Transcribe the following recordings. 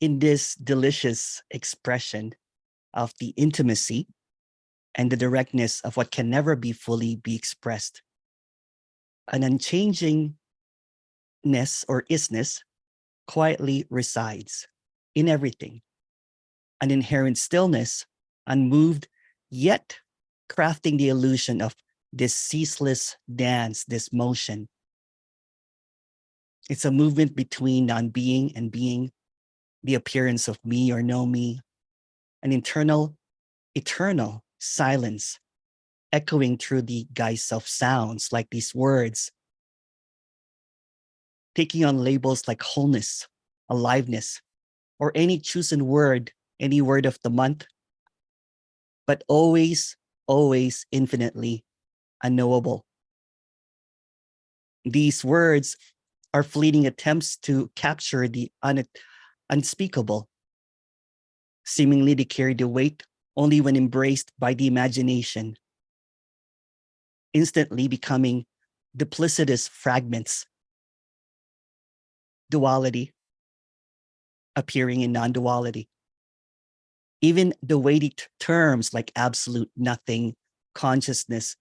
in this delicious expression of the intimacy and the directness of what can never be fully be expressed. An unchangingness or isness quietly resides in everything. An inherent stillness, unmoved, yet crafting the illusion of this ceaseless dance, this motion. It's a movement between non-being and being, the appearance of me or no me, an internal, eternal silence echoing through the guise of sounds like these words, taking on labels like wholeness, aliveness, or any chosen word, any word of the month, but always, always infinitely unknowable. These words are fleeting attempts to capture the unspeakable. Seemingly they carry the weight only when embraced by the imagination, instantly becoming duplicitous fragments. Duality appearing in non-duality. Even the weighty terms like absolute, nothing, consciousness,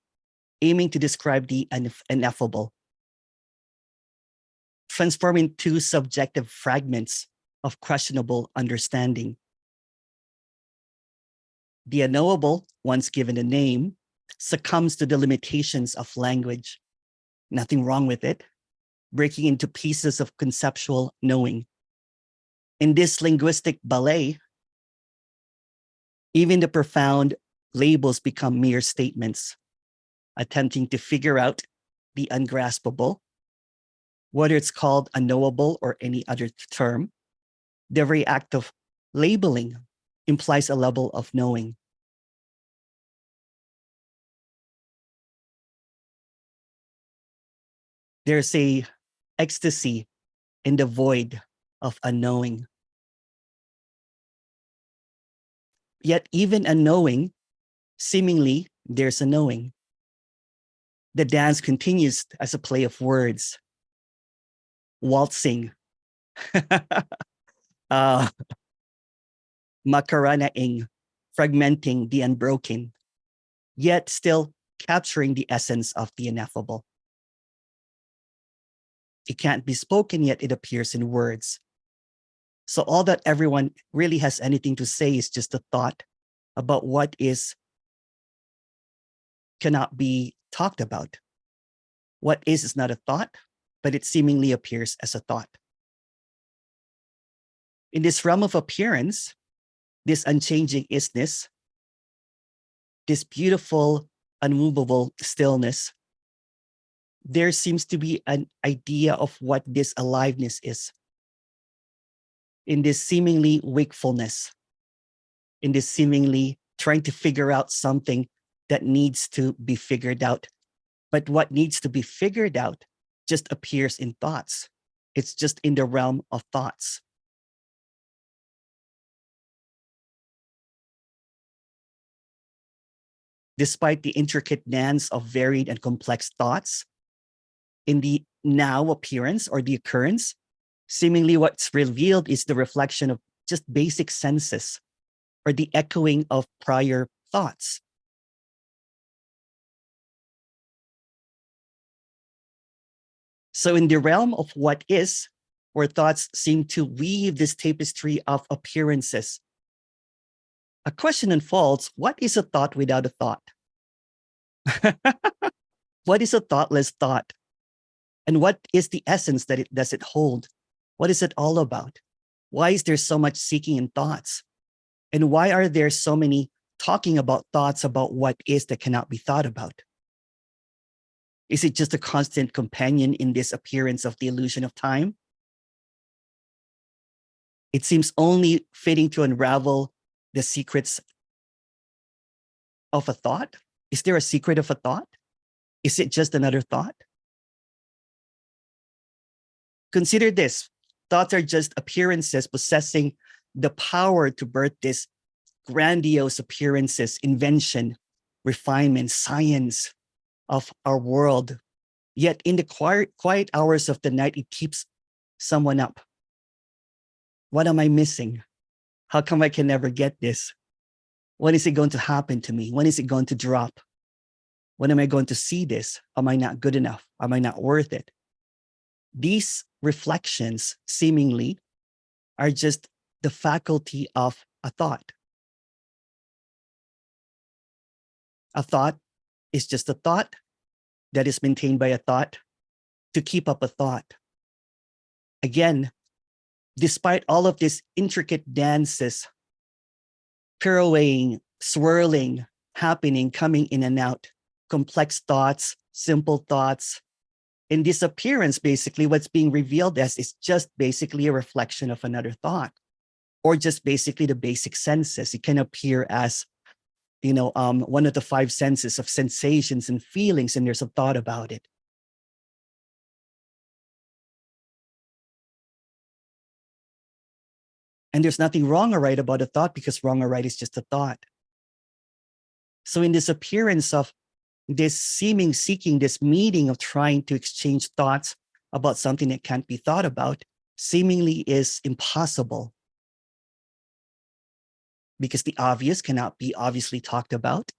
aiming to describe the ineffable, transform into subjective fragments of questionable understanding. The unknowable, once given a name, succumbs to the limitations of language. Nothing wrong with it, breaking into pieces of conceptual knowing. In this linguistic ballet, even the profound labels become mere statements, attempting to figure out the ungraspable, whether it's called unknowable or any other term. The very act of labeling implies a level of knowing. There's a ecstasy in the void of unknowing. Yet even unknowing, seemingly there's a knowing. The dance continues as a play of words, waltzing, macaranaing, fragmenting the unbroken, yet still capturing the essence of the ineffable. It can't be spoken, yet it appears in words. So all that everyone really has anything to say is just a thought about what cannot be talked about. What is not a thought, but it seemingly appears as a thought. In this realm of appearance, this unchanging isness, this beautiful, unmovable stillness, there seems to be an idea of what this aliveness is. In this seemingly wakefulness, in this seemingly trying to figure out something that needs to be figured out. But what needs to be figured out just appears in thoughts. It's just in the realm of thoughts. Despite the intricate dance of varied and complex thoughts, in the now appearance or the occurrence, seemingly what's revealed is the reflection of just basic senses or the echoing of prior thoughts. So in the realm of what is, where thoughts seem to weave this tapestry of appearances, a question unfolds: what is a thought without a thought? What is a thoughtless thought? And what is the essence that does it hold? What is it all about? Why is there so much seeking in thoughts? And why are there so many talking about thoughts about what is that cannot be thought about? Is it just a constant companion in this appearance of the illusion of time? It seems only fitting to unravel the secrets of a thought. Is there a secret of a thought? Is it just another thought? Consider this: thoughts are just appearances possessing the power to birth this grandiose appearances, invention, refinement, science of our world. Yet in the quiet hours of the night, it keeps someone up. What am I missing? How come I can never get this? When is it going to happen to me? When is it going to drop? When am I going to see this? Am I not good enough? Am I not worth it? These reflections seemingly are just the faculty of a thought. A thought is just a thought that is maintained by a thought to keep up a thought. Again, despite all of these intricate dances, pirouetting, swirling, happening, coming in and out, complex thoughts, simple thoughts, in this appearance, basically what's being revealed as is just basically a reflection of another thought, or just basically the basic senses. It can appear as, one of the five senses of sensations and feelings, and there's a thought about it. And there's nothing wrong or right about a thought, because wrong or right is just a thought. So in this appearance of this seeming seeking, this meeting of trying to exchange thoughts about something that can't be thought about, seemingly is impossible, because the obvious cannot be obviously talked about,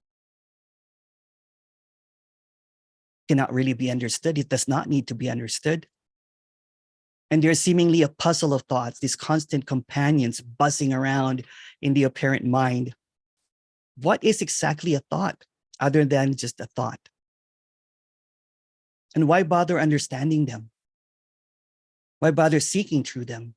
cannot really be understood. It does not need to be understood. And there's seemingly a puzzle of thoughts, these constant companions buzzing around in the apparent mind. What is exactly a thought other than just a thought? And why bother understanding them? Why bother seeking through them?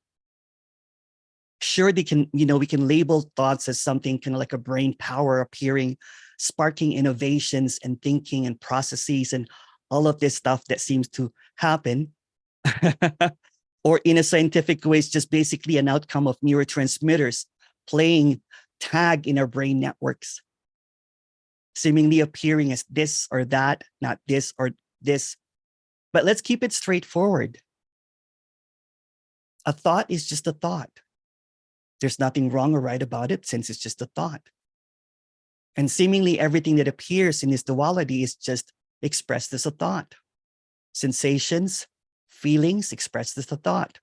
Sure, we can label thoughts as something kind of like a brain power appearing, sparking innovations and thinking and processes and all of this stuff that seems to happen. Or in a scientific way, it's just basically an outcome of neurotransmitters playing tag in our brain networks, seemingly appearing as this or that, not this or this. But let's keep it straightforward. A thought is just a thought. There's nothing wrong or right about it, since it's just a thought. And seemingly everything that appears in this duality is just expressed as a thought. Sensations, feelings expressed as a thought,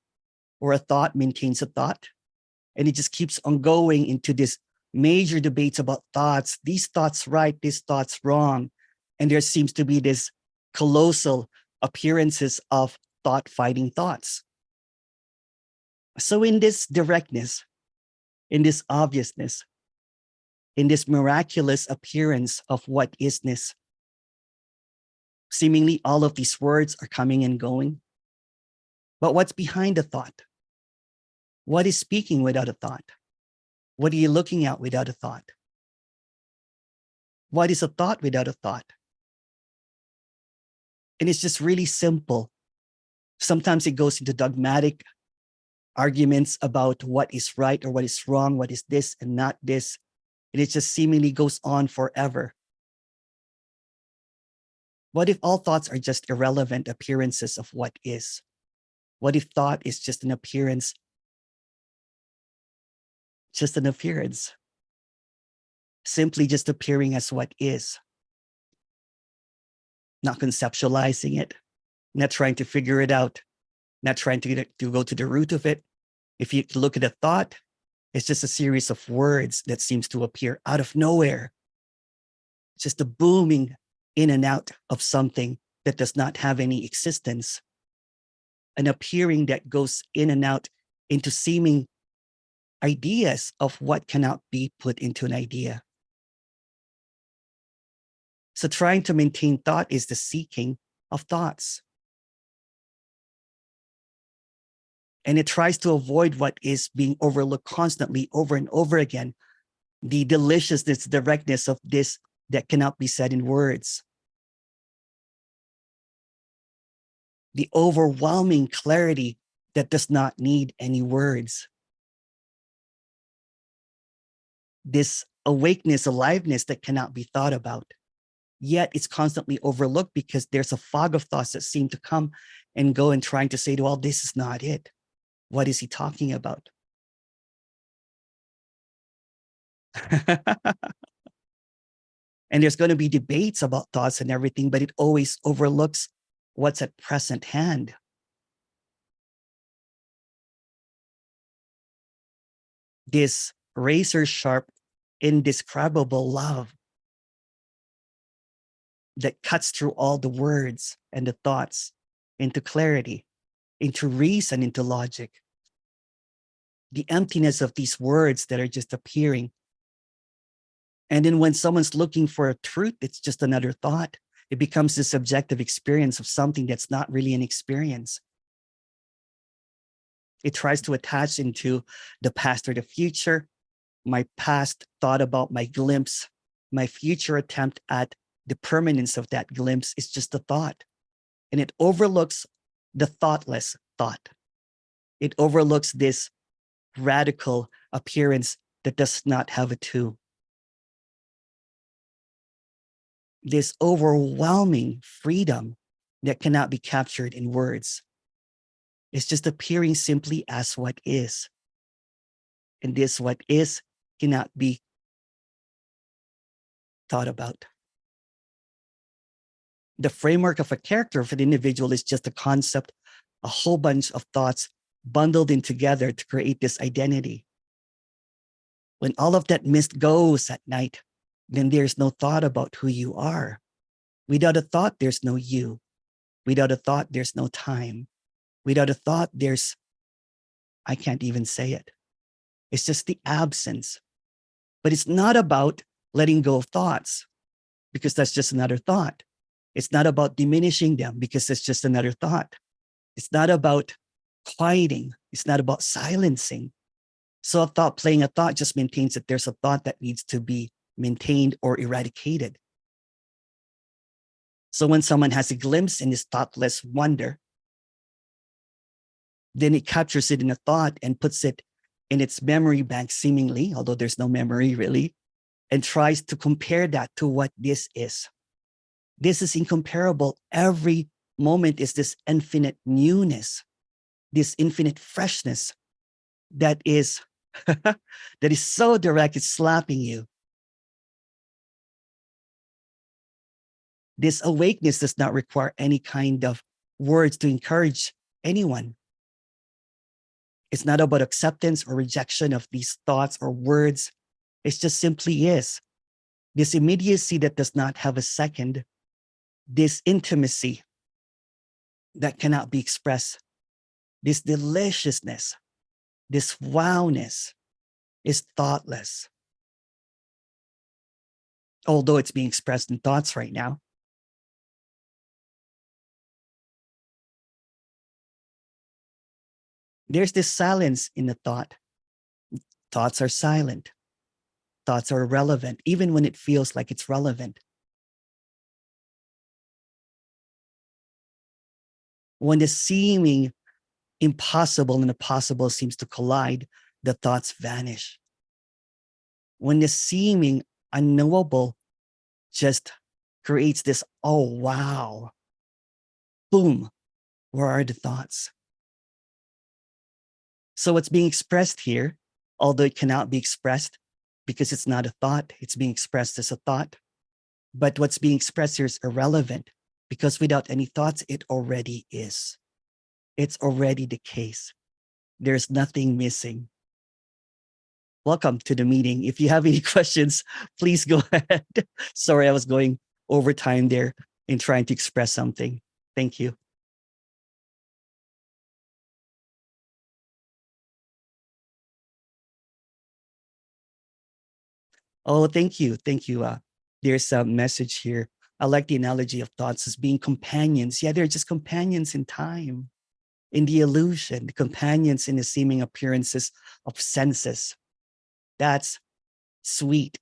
or a thought maintains a thought. And it just keeps on going into this major debates about thoughts, these thoughts right, these thoughts wrong. And there seems to be this colossal appearances of thought fighting thoughts. So in this directness, in this obviousness, in this miraculous appearance of what isness, seemingly all of these words are coming and going. But what's behind the thought? What is speaking without a thought? What are you looking at without a thought? What is a thought without a thought? And it's just really simple. Sometimes it goes into dogmatic arguments about what is right or what is wrong, what is this and not this. And it just seemingly goes on forever. What if all thoughts are just irrelevant appearances of what is? What if thought is just an appearance? Just an appearance. Simply just appearing as what is. Not conceptualizing it, not trying to figure it out, not trying to go to the root of it. If you look at a thought, it's just a series of words that seems to appear out of nowhere. It's just a booming in and out of something that does not have any existence. An appearing that goes in and out into seeming ideas of what cannot be put into an idea. So trying to maintain thought is the seeking of thoughts. And it tries to avoid what is being overlooked constantly over and over again. The deliciousness, directness of this that cannot be said in words. The overwhelming clarity that does not need any words. This awakeness, aliveness that cannot be thought about. Yet it's constantly overlooked because there's a fog of thoughts that seem to come and go and trying to say, well, this is not it. What is he talking about? And there's going to be debates about thoughts and everything, but it always overlooks what's at present hand. this razor sharp, indescribable love that cuts through all the words and the thoughts into clarity, into reason, into logic. The emptiness of these words that are just appearing. And then when someone's looking for a truth, it's just another thought. It becomes the subjective experience of something that's not really an experience. It tries to attach into the past or the future. My past thought about my glimpse, my future attempt at the permanence of that glimpse is just a thought. And it overlooks the thoughtless thought. It overlooks this radical appearance that does not have a two. This overwhelming freedom that cannot be captured in words. It's just appearing simply as what is. And this what is cannot be thought about. The framework of a character for the individual is just a concept, a whole bunch of thoughts bundled in together to create this identity. When all of that mist goes at night, then there's no thought about who you are. Without a thought, there's no you. Without a thought, there's no time. Without a thought, I can't even say it. It's just the absence. But it's not about letting go of thoughts, because that's just another thought. It's not about diminishing them, because it's just another thought. It's not about quieting. It's not about silencing. So a thought playing a thought just maintains that there's a thought that needs to be maintained or eradicated. So when someone has a glimpse in this thoughtless wonder, then it captures it in a thought and puts it in its memory bank seemingly, although there's no memory really, and tries to compare that to what this is. This is incomparable. Every moment is this infinite newness, this infinite freshness that is that is so direct, it's slapping you. This awakeness does not require any kind of words to encourage anyone. It's not about acceptance or rejection of these thoughts or words. It just simply is. This immediacy that does not have a second, this intimacy that cannot be expressed, this deliciousness, this wowness is thoughtless. Although it's being expressed in thoughts right now. There's this silence in the thought. Thoughts are silent. Thoughts are irrelevant, even when it feels like it's relevant. When the seeming impossible and the possible seems to collide, the thoughts vanish. When the seeming unknowable just creates this, oh, wow, boom, where are the thoughts? So what's being expressed here, although it cannot be expressed because it's not a thought, it's being expressed as a thought. But what's being expressed here is irrelevant because without any thoughts, it already is. It's already the case. There's nothing missing. Welcome to the meeting. If you have any questions, please go ahead. Sorry, I was going over time there in trying to express something. Thank you. Oh, thank you. Thank you. There's a message here. I like the analogy of thoughts as being companions. Yeah, they're just companions in time, in the illusion, companions in the seeming appearances of senses. That's sweet.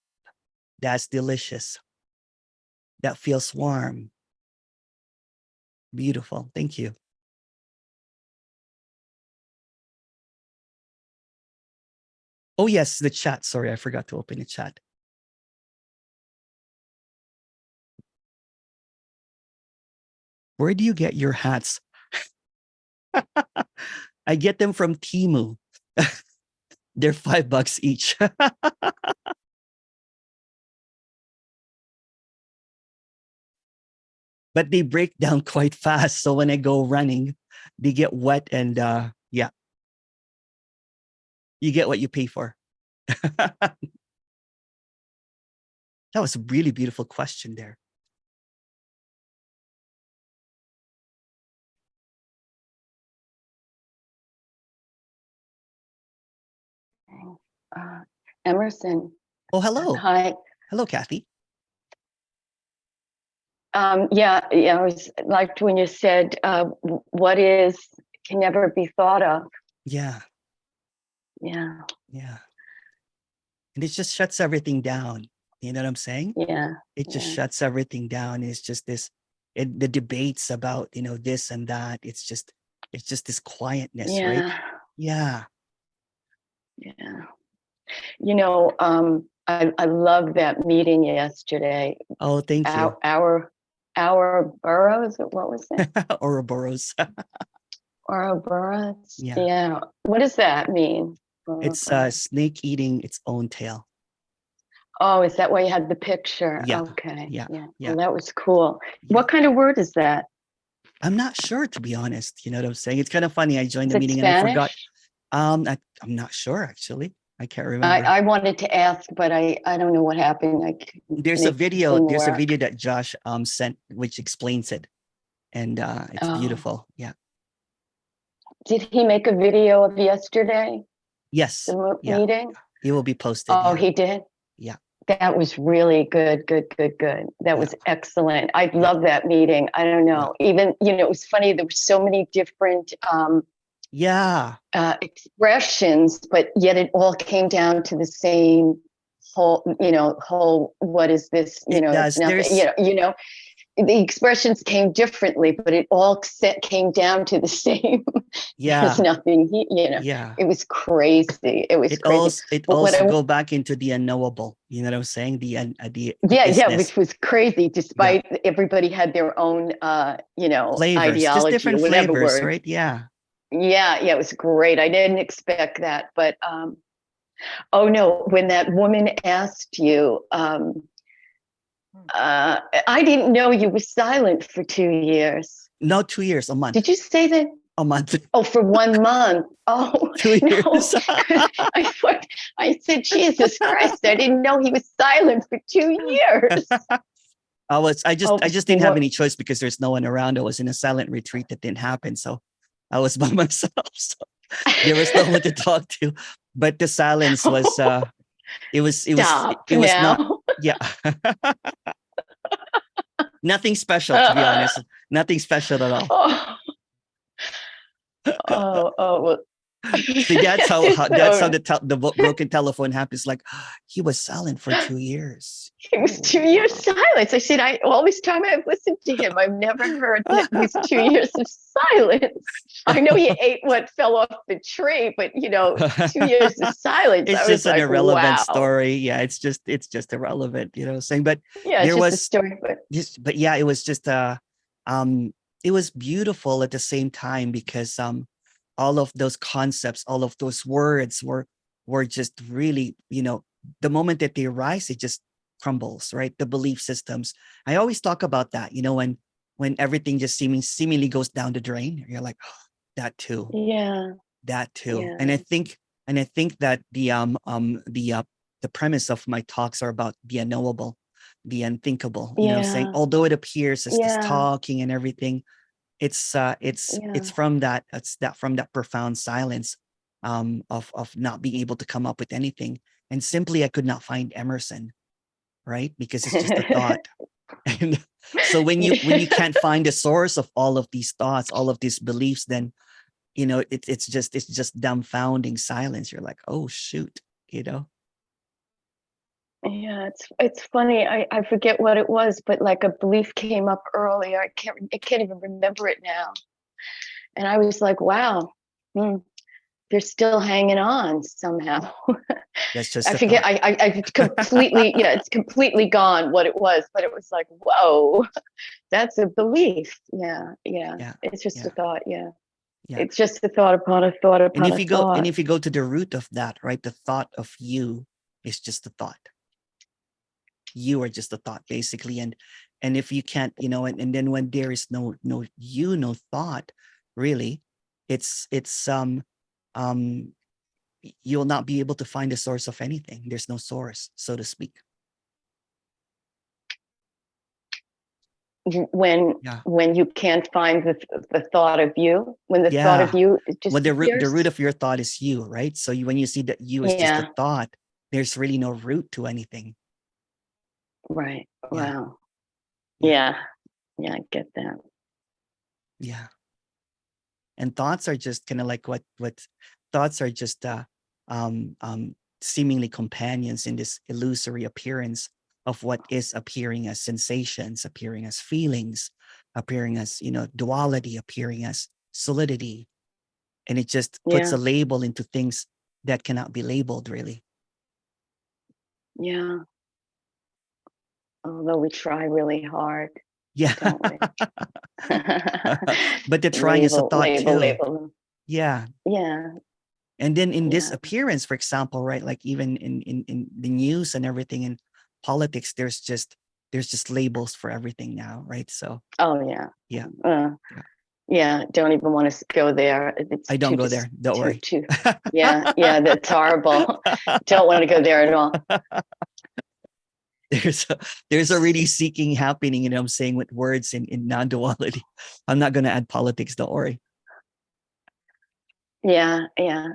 That's delicious. That feels warm. Beautiful. Thank you. Oh, yes, the chat. Sorry, I forgot to open the chat. Where do you get your hats? I get them from Temu. They're $5 each. But they break down quite fast. So when I go running, they get wet and yeah, you get what you pay for. That was a really beautiful question there. Emerson. Oh, hello. Hi. Hello, Kathy. Yeah, I was liked when you said what is can never be thought of. Yeah. Yeah. Yeah. And it just shuts everything down. You know what I'm saying? Yeah. It just Yeah. shuts everything down. It's just the debates about, this and that. It's just this quietness, right? Yeah. Yeah. Yeah. I love that meeting yesterday. Oh, thank you. Our boroughs. What was it? Ouroboros. Ouroboros. Yeah. Yeah. What does that mean? It's a snake eating its own tail. Oh, is that why you had the picture? Yeah. Okay. Yeah. Yeah. Yeah. Well, that was cool. Yeah. What kind of word is that? I'm not sure, to be honest. You know what I'm saying? It's kind of funny. I joined Is the it meeting and I forgot. Spanish? I'm not sure, actually. I can't remember. I wanted to ask, but I don't know what happened. I couldn't There's a make the video. thing There's a work. video that Josh sent, which explains it, and it's Oh, beautiful. Yeah. did he make a video of yesterday, Yes. the Yeah. meeting? It will be posted. Oh, Yeah. he did? Yeah. That was really good, good, good, good. That Yeah. was excellent. I Yeah. love that meeting. I don't Yeah. know. Even, it was funny. There were so many different Yeah. expressions, but yet it all came down to the same whole, what is this? It It's does. nothing, There's the expressions came differently, but it all came down to the same. There's yeah. nothing, Yeah. it was crazy. It was crazy. It But what also I, go back into the unknowable. You know what I'm saying? The yeah, isness. which was crazy, Yeah. despite everybody had their own, Flavors, just ideology or different whatever flavors, word. right? Yeah. Yeah, yeah, it was great. I didn't expect that, but oh no, when that woman asked you, I didn't know you were silent for 2 years. No, 2 years, a month. Did you say that? A month. Oh, for 1 month. Oh, 2 years. no. I thought, I said, Jesus Christ, I didn't know he was silent for 2 years. I Oh, just didn't have any choice because there's no one around. I was in a silent retreat that didn't happen. So I was by myself. So there was no one to talk to. But the silence was Stop it was not, now. yeah. Nothing special, to be honest. Nothing special at all. Oh, well. See, that's how So the broken telephone happens. Like, he was silent for 2 years. it was Oh, 2 years wow. silence. I said, all this time I've listened to him, I've never heard that these 2 years of silence. I know he ate what fell off the tree, but 2 years of silence. It's I was just an like, irrelevant wow. story. Yeah, it's just irrelevant, saying. But Yeah, it's there just a was story, but but yeah, it was just it was beautiful at the same time because all of those concepts, all of those words were just really, the moment that they rise, it just crumbles, right? The belief systems. I always talk about that, when everything just seemingly goes down the drain. You're like, oh, that too. yeah, That too. yeah, And I think that the premise of my talks are about the unknowable, the unthinkable, saying, yeah, although it appears as this yeah, talking and everything, it's yeah, from that profound silence, of not being able to come up with anything. And simply I could not find Emerson, right? Because it's just a thought. And so when you can't find the source of all of these thoughts, all of these beliefs, then it's just dumbfounding silence. You're like, oh shoot, Yeah, it's funny. I forget what it was, but like a belief came up earlier. I can't even remember it now. And I was like, wow, hmm, they're still hanging on somehow. that's just I a forget. thought. I completely, yeah, it's completely gone what it was, but it was like, whoa, that's a belief. Yeah, yeah. Yeah, It's just a yeah, thought. Yeah, yeah. it's just a thought upon a thought And upon a thought. if you go to the root of that, right, the thought of you is just a thought. You are just a thought, basically. And if you can't, and then when there is no you, no thought, really, it's um you'll not be able to find the source of anything. There's no source, so to speak. When Yeah. when you can't find the thought of you, when the thought of Yeah. you When the disappears. root of your thought is you, right? So when you see that you is just a Yeah. thought, there's really no root to anything. Right. Yeah. Wow. Yeah. Yeah. Yeah, I get that. Yeah. And thoughts are just kind of like what thoughts are just seemingly companions in this illusory appearance of what is appearing as sensations, appearing as feelings, appearing as, duality, appearing as solidity. And it just puts Yeah. a label into things that cannot be labeled, really. Yeah. Although we try really hard, Yeah. don't we? But the trying is a label, thought label, too. label. Yeah. Yeah. And then in this Yeah. appearance, for example, right, like even in the news and everything in politics, there's just labels for everything now, right? So Oh yeah. yeah, Yeah. Yeah. Don't even want to go there. It's I don't too go there. Don't worry. too. Yeah. Yeah. That's horrible. Don't want to go there at all. There's a really seeking happening, I'm saying, with words in non-duality. I'm not going to add politics. Don't worry. Yeah. Yeah.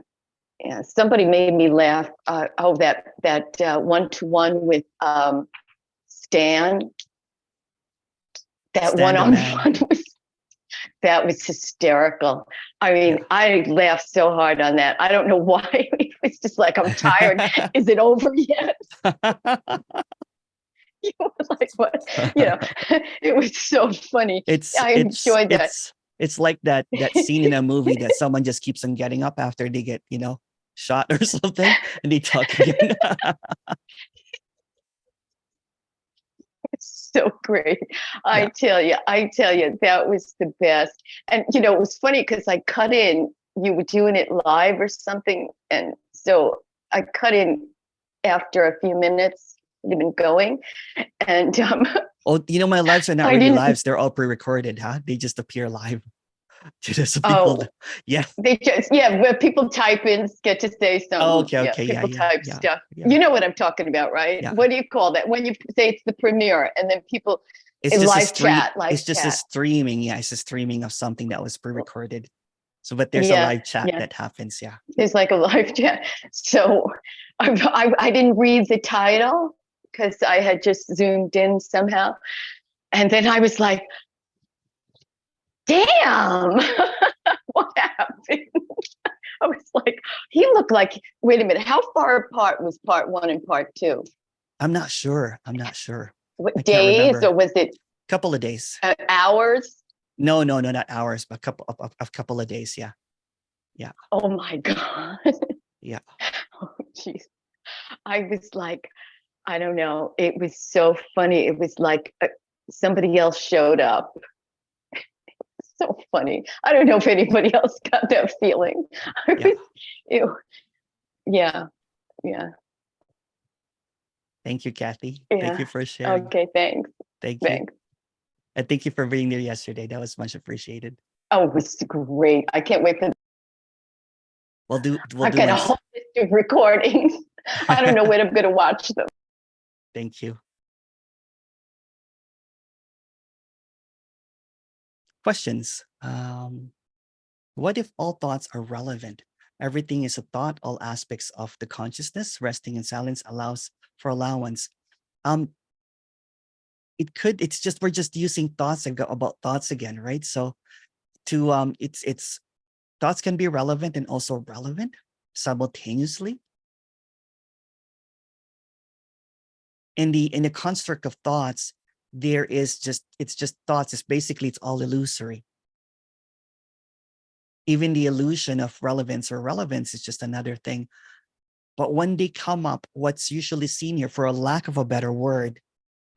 Yeah. Somebody made me laugh. That one-to-one with Stan. That Stand a man. one-on-one that was hysterical. I mean, Yeah. I laughed so hard on that. I don't know why. It was just like, I'm tired. Is it over yet? You were like, what? It was so funny. I enjoyed that. It's like that scene in a movie that someone just keeps on getting up after they get, shot or something, and they talk again. It's so great. I tell you, that was the best. And it was funny because I cut in, you were doing it live or something. And so I cut in after a few minutes, it had been going. And Oh, my lives are not really lives. They're all pre-recorded, huh? They just appear live. So people, yeah. They just, where people type in, get to say something. Oh, okay. People type stuff. Yeah. You know what I'm talking about, right? Yeah. What do you call that? When you say it's the premiere and then people, it's just live chat. It's just a streaming. Yeah, it's a streaming of something that was pre-recorded. So, but there's a live chat that happens. Yeah. There's like a live chat. So I didn't read the title because I had just zoomed in somehow. And then I was like, damn, what happened? I was like, he looked like, wait a minute, how far apart was part 1 and part 2? I'm not sure. What, days, or was it? Couple of days. Hours? No, not hours, but a couple of days. Yeah. Yeah. Oh my God. Yeah. Oh, geez. I was like, I don't know. It was so funny. It was like somebody else showed up. So funny. I don't know if anybody else got that feeling. Yeah. Thank you, Kathy. Yeah. Thank you for sharing. Okay, thanks. Thank you. And thank you for being there yesterday. That was much appreciated. Oh, it was great. I can't wait for. I've got a whole list of recordings. I don't know when I'm going to watch them. Thank you. Questions. What if all thoughts are relevant? Everything is a thought. All aspects of the consciousness, resting in silence, allows for allowance. It's just, we're just using thoughts about thoughts again, right? So it's thoughts can be relevant and also relevant simultaneously. In the construct of thoughts, it's just thoughts. It's all illusory. Even the illusion of relevance is just another thing. But when they come up, what's usually seen here, for a lack of a better word,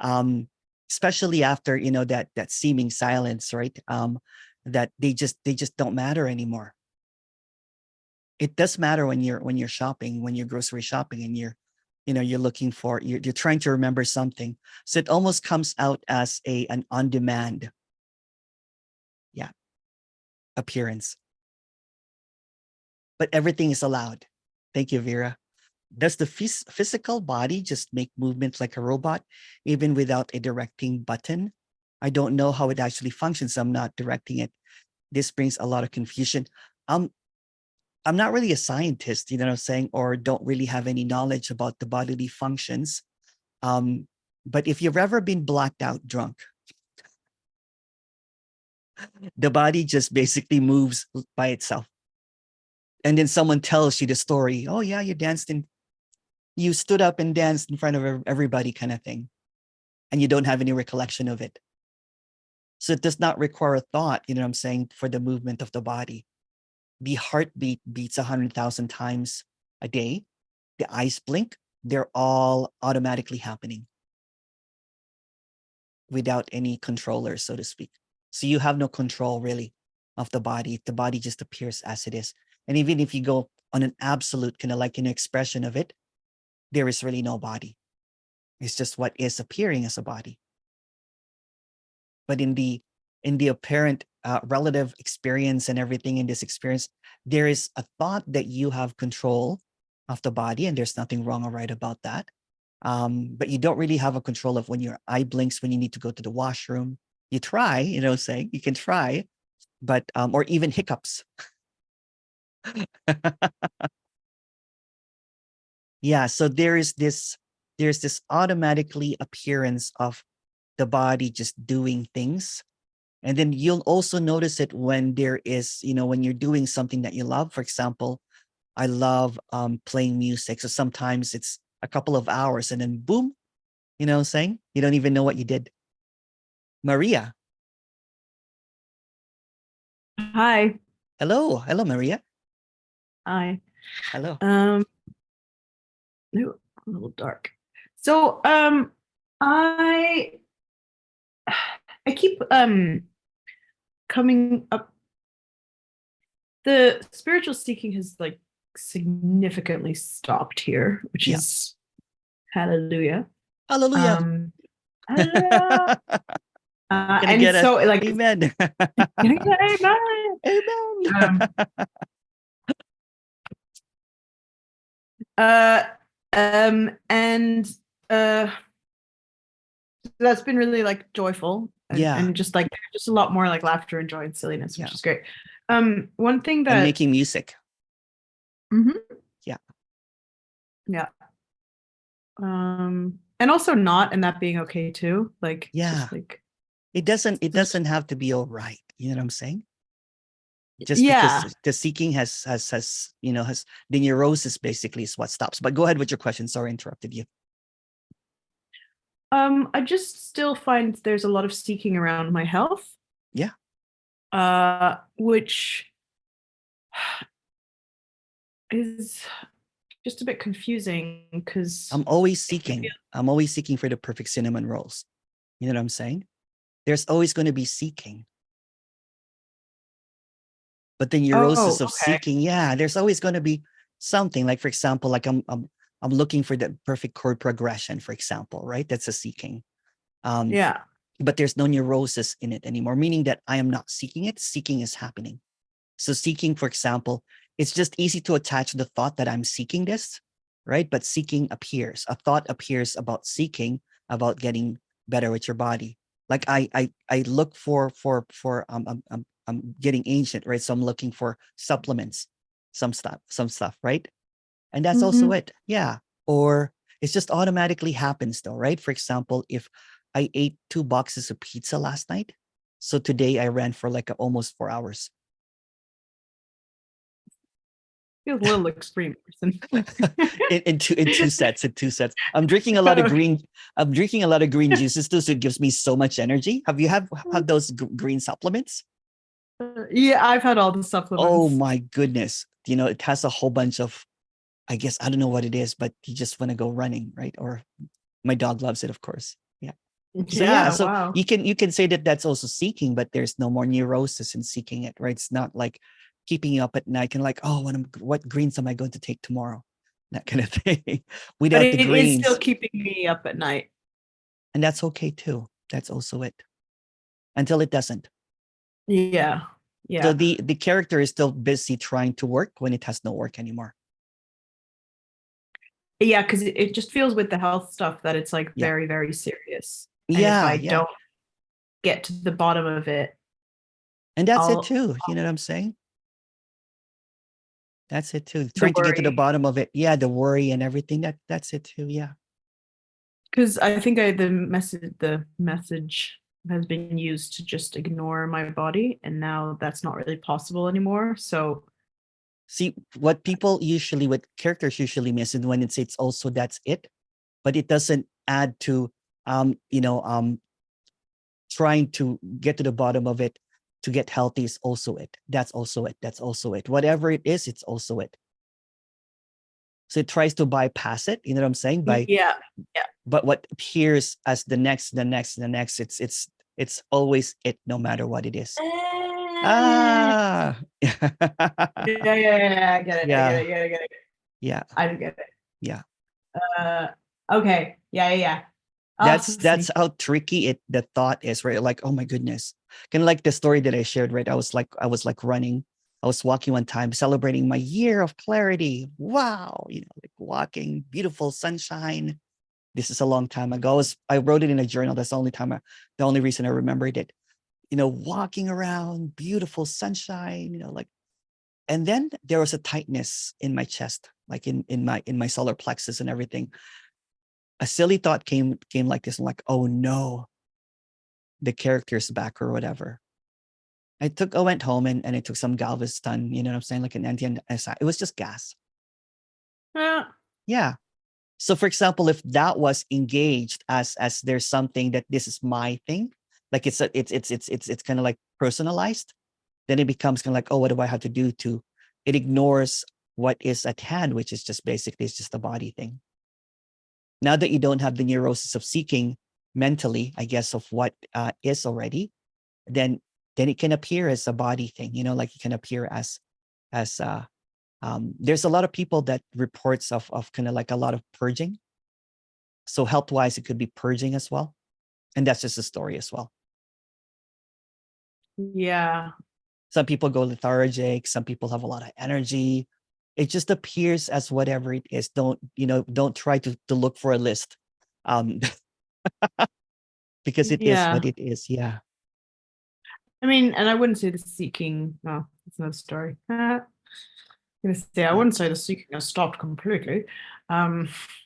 especially after that seeming silence, right? That they just don't matter anymore. It does matter when you're shopping, when you're grocery shopping, and you're looking for, you're trying to remember something. So it almost comes out as an on-demand, appearance. But everything is allowed. Thank you, Vera. Does the physical body just make movements like a robot, even without a directing button? I don't know how it actually functions. I'm not directing it. This brings a lot of confusion. Um, I'm not really a scientist, you know what I'm saying, or don't really have any knowledge about the bodily functions. But if you've ever been blacked out drunk, the body just basically moves by itself. And then someone tells you the story. Oh yeah, you stood up and danced in front of everybody kind of thing. And you don't have any recollection of it. So it does not require a thought, you know what I'm saying, for the movement of the body. The heartbeat beats 100,000 times a day. The eyes blink. They're all automatically happening without any controller, so to speak. So you have no control really of the body. The body just appears as it is. And even if you go on an absolute kind of like an expression of it, there is really no body. It's just what is appearing as a body. But in the apparent relative experience and everything in this experience, there is a thought that you have control of the body, and there's nothing wrong or right about that. But you don't really have a control of when your eye blinks, when you need to go to the washroom. You try, you know, saying you can try, but or even hiccups. Yeah, so there's this automatically appearance of the body just doing things. And then you'll also notice it when there is, you know, when you're doing something that you love. For example, I love playing music. So sometimes it's a couple of hours and then boom, you know what I'm saying? You don't even know what you did. Maria. Hi. Hello. Hello, Maria. Hi. Hello. Ooh, a little dark. So I keep coming up. The spiritual seeking has like significantly stopped here, which Yeah. is hallelujah. Hallelujah. Hallelujah. Gonna And get so us. like Amen. amen. Amen. And that's been really like joyful Yeah. and just like just a lot more like laughter and joy and silliness, which Yeah. is great. One thing that And making music. Mhm. Yeah. Yeah. And also not, and that being okay too. Like Yeah. just like It doesn't have to be all right. You know what I'm saying? Just yeah. because the seeking has you know, has the neurosis basically is what stops. But go ahead with your question. Sorry, I interrupted you. I just still find there's a lot of seeking around my health. Yeah. Which is just a bit confusing because I'm always seeking. I'm always seeking for the perfect cinnamon rolls. You know what I'm saying? There's always going to be seeking. But the neurosis of okay. seeking, yeah, there's always going to be something. Like for example, like I'm looking for the perfect chord progression, for example, right? That's a seeking. Yeah. But there's no neurosis in it anymore, meaning that I am not seeking it. Seeking is happening. So seeking, for example, it's just easy to attach the thought that I'm seeking this, right? But seeking appears. A thought appears about seeking, about getting better with your body. Like I look for I'm getting ancient, right? So I'm looking for supplements, some stuff, right? And that's also Mhm. it. Yeah. Or it's just automatically happens though, right? For example, if I ate 2 boxes of pizza last night, so today I ran for like almost 4 hours. Feels a little extreme, person. in two sets. I'm drinking a lot of green juices too, so it gives me so much energy. Have you had those green supplements? Yeah, I've had all the supplements. Oh my goodness. You know, it has a whole bunch of, I guess, I don't know what it is, but you just want to go running, right? Or my dog loves it, of course. Yeah. So yeah, so wow. you can say that that's also seeking, but there's no more neurosis in seeking it, right? It's not like keeping you up at night and like, oh, what greens am I going to take tomorrow? That kind of thing. But Without the it is still greens. keeping me up at night. And that's okay too. That's also it. Until it doesn't. Yeah. Yeah. So the character is still busy trying to work when it has no work anymore. Yeah, because it just feels with the health stuff that it's like Yeah. very, very serious. And if Yeah, I yeah. don't get to the bottom of it, And that's it I'll too. You know what I'm saying? That's it too. the Trying to get to the worry. bottom of it. Yeah, the worry and everything. That's it too. Yeah. Because I think the message has been used to just ignore my body, and now that's not really possible anymore. So See, what characters usually miss is when it's also that's it, but it doesn't add to you know, trying to get to the bottom of it to get healthy is also it. That's also it. That's also it. Whatever it is, it's also it. So it tries to bypass it. You know what I'm saying? yeah. But what appears as the next, it's always it, no matter what it is. Ah, Yeah, I get it. yeah, I get it. yeah, I don't get it. yeah. Okay. Yeah. Oh, so That's sneaky. how tricky the thought is, right? Like, oh my goodness. Kind of like the story that I shared, right? I was like running. I was walking one time, celebrating my year of clarity. Wow, like walking, beautiful sunshine. This is a long time ago. I wrote it in a journal. That's the only reason I remembered it. Walking around, beautiful sunshine, like, and then there was a tightness in my chest, like in my solar plexus and everything. A silly thought came like this. I'm like, oh no, the character's back or whatever. I went home and I took some Galveston, you know what I'm saying? Like an anti-SI. It was just gas. Yeah. So for example, if that was engaged as there's something that this is my thing, like it's kind of like personalized, then it becomes kind of like, oh, what do I have to do to it ignores what is at hand, which is just basically it's just a body thing. Now that you don't have the neurosis of seeking mentally, I guess, of what is already, then it can appear as a body thing, like it can appear as there's a lot of people that reports of kind of like a lot of purging. So health wise, it could be purging as well. And that's just a story as well. Yeah. Some people go lethargic. Some people have a lot of energy. It just appears as whatever it is. Don't try to look for a list. Because it is Yeah. what it is. Yeah. I mean, and I wouldn't say the seeking. No, it's another story. I'm gonna say I wouldn't say the seeking has stopped completely.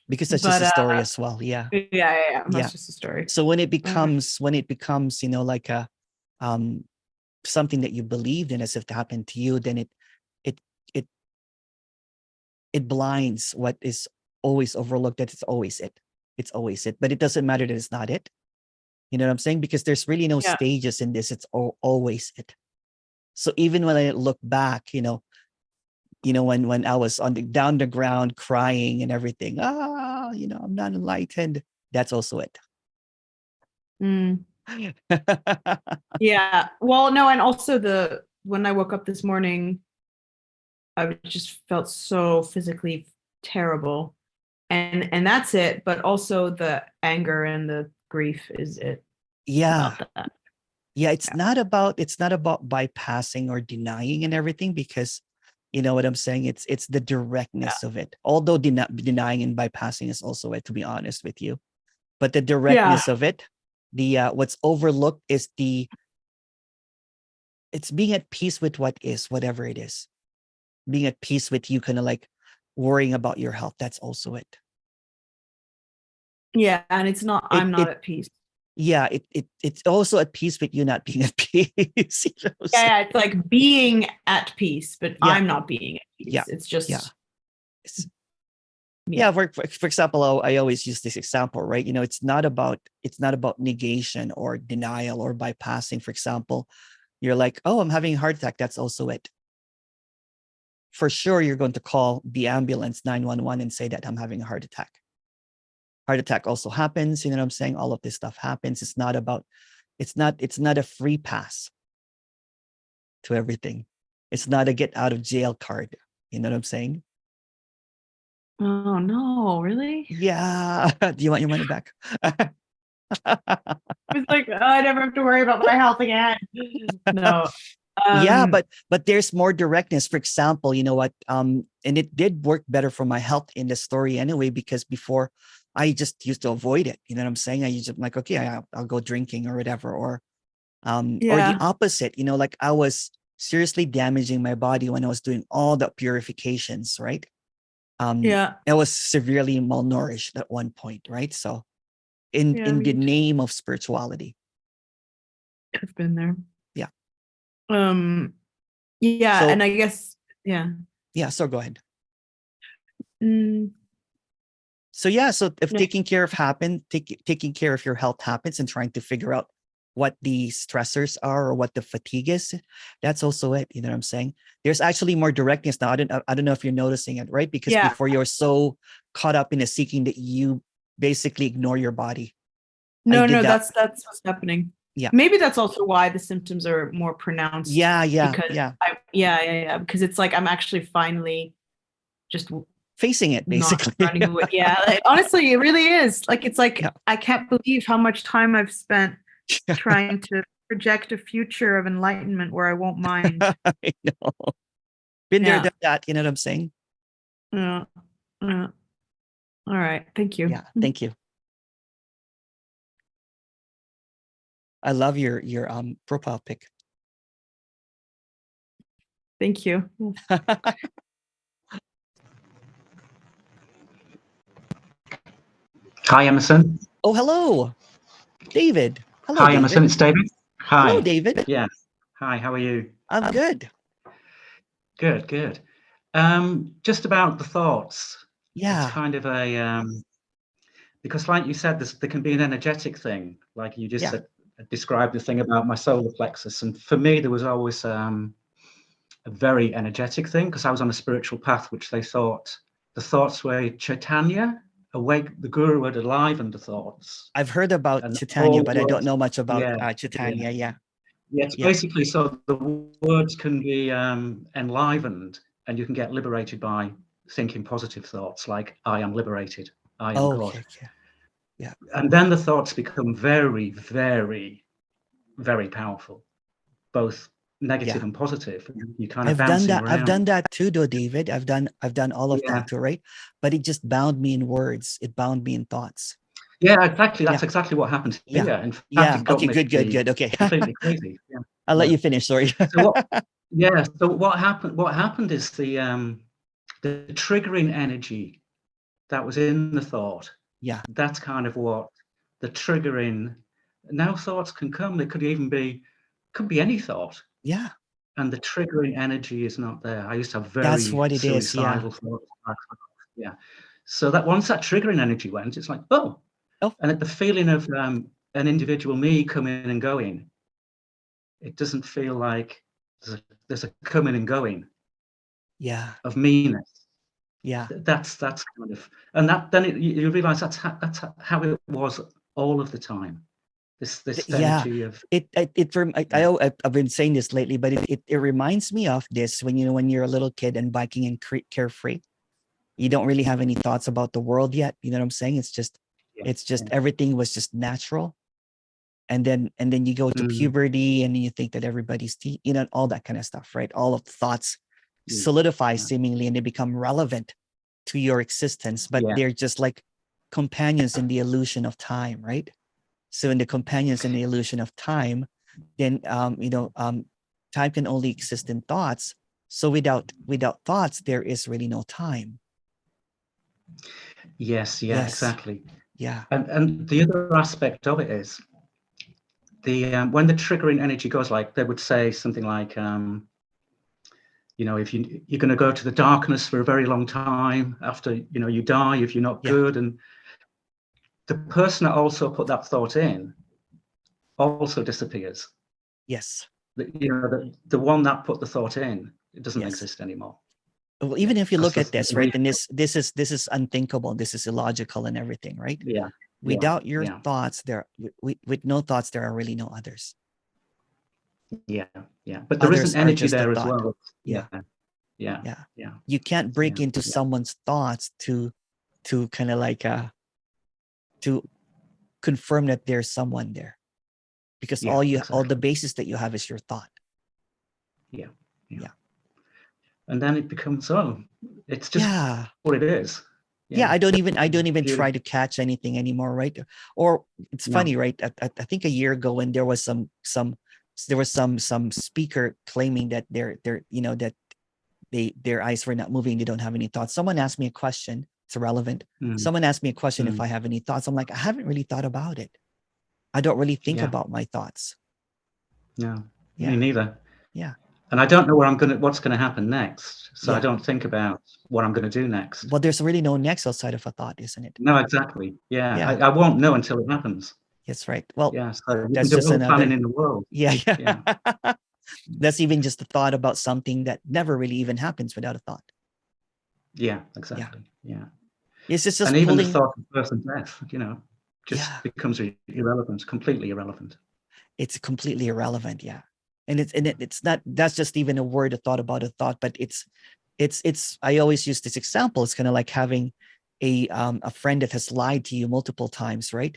Because that's just But a story as well. Yeah. yeah. Yeah. That's just a story. So when it becomes like a something that you believed in as if it happened to you, then it it it blinds what is always overlooked, that it's always it. It's always it. But it doesn't matter that it's not it. You know what I'm saying? Because there's really no Yeah. stages in this. It's always it. So even when I look back, when I was down the ground crying and everything, I'm not enlightened. That's also it. Mm. Yeah. Well, no, and also when I woke up this morning, I just felt so physically terrible. And that's it, but also the anger and the grief is it Yeah. about that. Yeah, it's not about bypassing or denying and everything, because you know what I'm saying? It's the directness of it. Although denying and bypassing is also it, to be honest with you. But the directness of it, the what's overlooked is it's being at peace with what is, whatever it is. Being at peace with you kind of like worrying about your health. That's also it. Yeah, and it's not I'm not at peace. Yeah, it's also at peace with you not being at peace. Yeah, it's like being at peace, but Yeah. I'm not being at peace. Yeah. It's just Yeah. For example, I always use this example, right? It's not about negation or denial or bypassing. For example, you're like, oh, I'm having a heart attack. That's also it. For sure, you're going to call the ambulance 911 and say that I'm having a heart attack. Heart attack also happens. You know what I'm saying? All of this stuff happens. It's not a free pass to everything. It's not a get out of jail card. You know what I'm saying? oh no, really? Yeah. Do you want your money back? It's like, oh, I never have to worry about my health again. No. Yeah, but there's more directness. For example, you know what? And it did work better for my health in the story anyway, because before I just used to avoid it. You know what I'm saying? I used to like, okay, I'll go drinking or whatever, or the Yeah. opposite. You know, like I was seriously damaging my body when I was doing all the purifications, right? Yeah. I was severely malnourished at one point, right? So Yeah, in the me too. name of spirituality. I've been there. Yeah. Yeah, So and I guess, yeah. yeah, so go ahead. Mm, So yeah, so if yeah. taking care of your health happens and trying to figure out what the stressors are or what the fatigue is, that's also it. You know what I'm saying? There's actually more directness now. I don't know if you're noticing it, right? Because Yeah. before you're so caught up in the seeking that you basically ignore your body. I No, did that. that's what's happening. Yeah. Maybe that's also why the symptoms are more pronounced. Yeah. Because because it's like I'm actually finally just Facing it not basically. running away. Yeah, like, honestly, it really is. Like it's like Yeah. I can't believe how much time I've spent trying to project a future of enlightenment where I won't mind. I know. Been there, Yeah. done that. You know what I'm saying? Yeah. Yeah. All right. Thank you. Yeah. Thank you. I love your profile pic. Thank you. Hi, Emerson. Oh, hello, David. Hello, Hi, David. Emerson. It's David. Hi. Hello, David. Yeah. Hi, how are you? I'm good. Good, good. Just about the thoughts. Yeah. It's kind of a, because like you said, there can be an energetic thing, like you just described the thing about my solar plexus. And for me, there was always a very energetic thing because I was on a spiritual path, which they thought the thoughts were Chaitanya, awake, the guru had enlivened the thoughts. I've heard about And Chaitanya, all but I don't words, know much about yeah, Chaitanya. Yeah. Yeah, it's basically so the words can be enlivened and you can get liberated by thinking positive thoughts like, I am liberated, I am God. Okay. Yeah. And then the thoughts become very, very, very powerful, both negative and positive. You kind of I've done bouncing that. I've around. done that too, though, David. I've done all of that too, right? But it just bound me in words. It bound me in thoughts. Yeah, exactly. That's exactly what happened here. In fact, it got Okay. me Good. Okay. completely crazy. Yeah. I'll let you finish. Sorry. So what happened? What happened is the triggering energy that was in the thought. Yeah. That's kind of what the triggering. Now thoughts can come. They could be any thought. Yeah. And the triggering energy is not there. I used to have That's very what it is. suicidal thoughts. Yeah. So that once that triggering energy went, it's like, oh. And the feeling of an individual me coming and going, it doesn't feel like there's a coming and going. Yeah. Of meanness. Yeah. That's kind of, and that then you realize that's how it was all of the time. This energy of I've been saying this lately, but it reminds me of this when you're a little kid and biking and carefree. You don't really have any thoughts about the world yet. You know what I'm saying? It's just everything was just natural. And then you go to puberty and you think that everybody's all that kind of stuff, right? All of the thoughts solidify seemingly and they become relevant to your existence, but they're just like companions in the illusion of time, right? So in the companions in the illusion of time, then time can only exist in thoughts. So without thoughts, there is really no time. Yes, exactly. Yeah. And the other aspect of it is the when the triggering energy goes, like they would say something like if you're going to go to the darkness for a very long time after you die if you're not good, and the person that also put that thought in also disappears. Yes. The one that put the thought in, it doesn't exist anymore. Well, even if you look at this, right, and this is unthinkable, this is illogical and everything, right? Yeah. Without your thoughts, with no thoughts, there are really no others. Yeah. But there is an energy there as well. Yeah. You can't break into someone's thoughts to kind of like to confirm that there's someone there, because all the basis that you have is your thought. Yeah. And then it becomes, oh, it's just Yeah. what it is. Yeah, I don't even Beautiful. try to catch anything anymore, right? Or it's No. funny, right? I think a year ago when there was some speaker claiming that they're that their eyes were not moving, they don't have any thoughts. Someone asked me a question, it's irrelevant. Someone asked me a question if I have any thoughts. I'm like, I haven't really thought about it. I don't really think about my thoughts. No, Yeah. me neither. Yeah. And I don't know what's going to happen next. So Yeah. I don't think about what I'm going to do next. Well, there's really no next outside of a thought, isn't it? No, exactly. Yeah. Yeah. I won't know until it happens. That's right. Well, Yeah. So you that's can do just all the planning another. in the world. Yeah. Yeah. That's even just a thought about something that never really even happens without a thought. Yeah, exactly. Yeah. It's just And even the pulling. thought of birth and death, just becomes irrelevant, completely irrelevant. It's completely irrelevant. Yeah. And it's not, that's just even a word, a thought about a thought, but it's I always use this example. It's kind of like having a friend that has lied to you multiple times, right?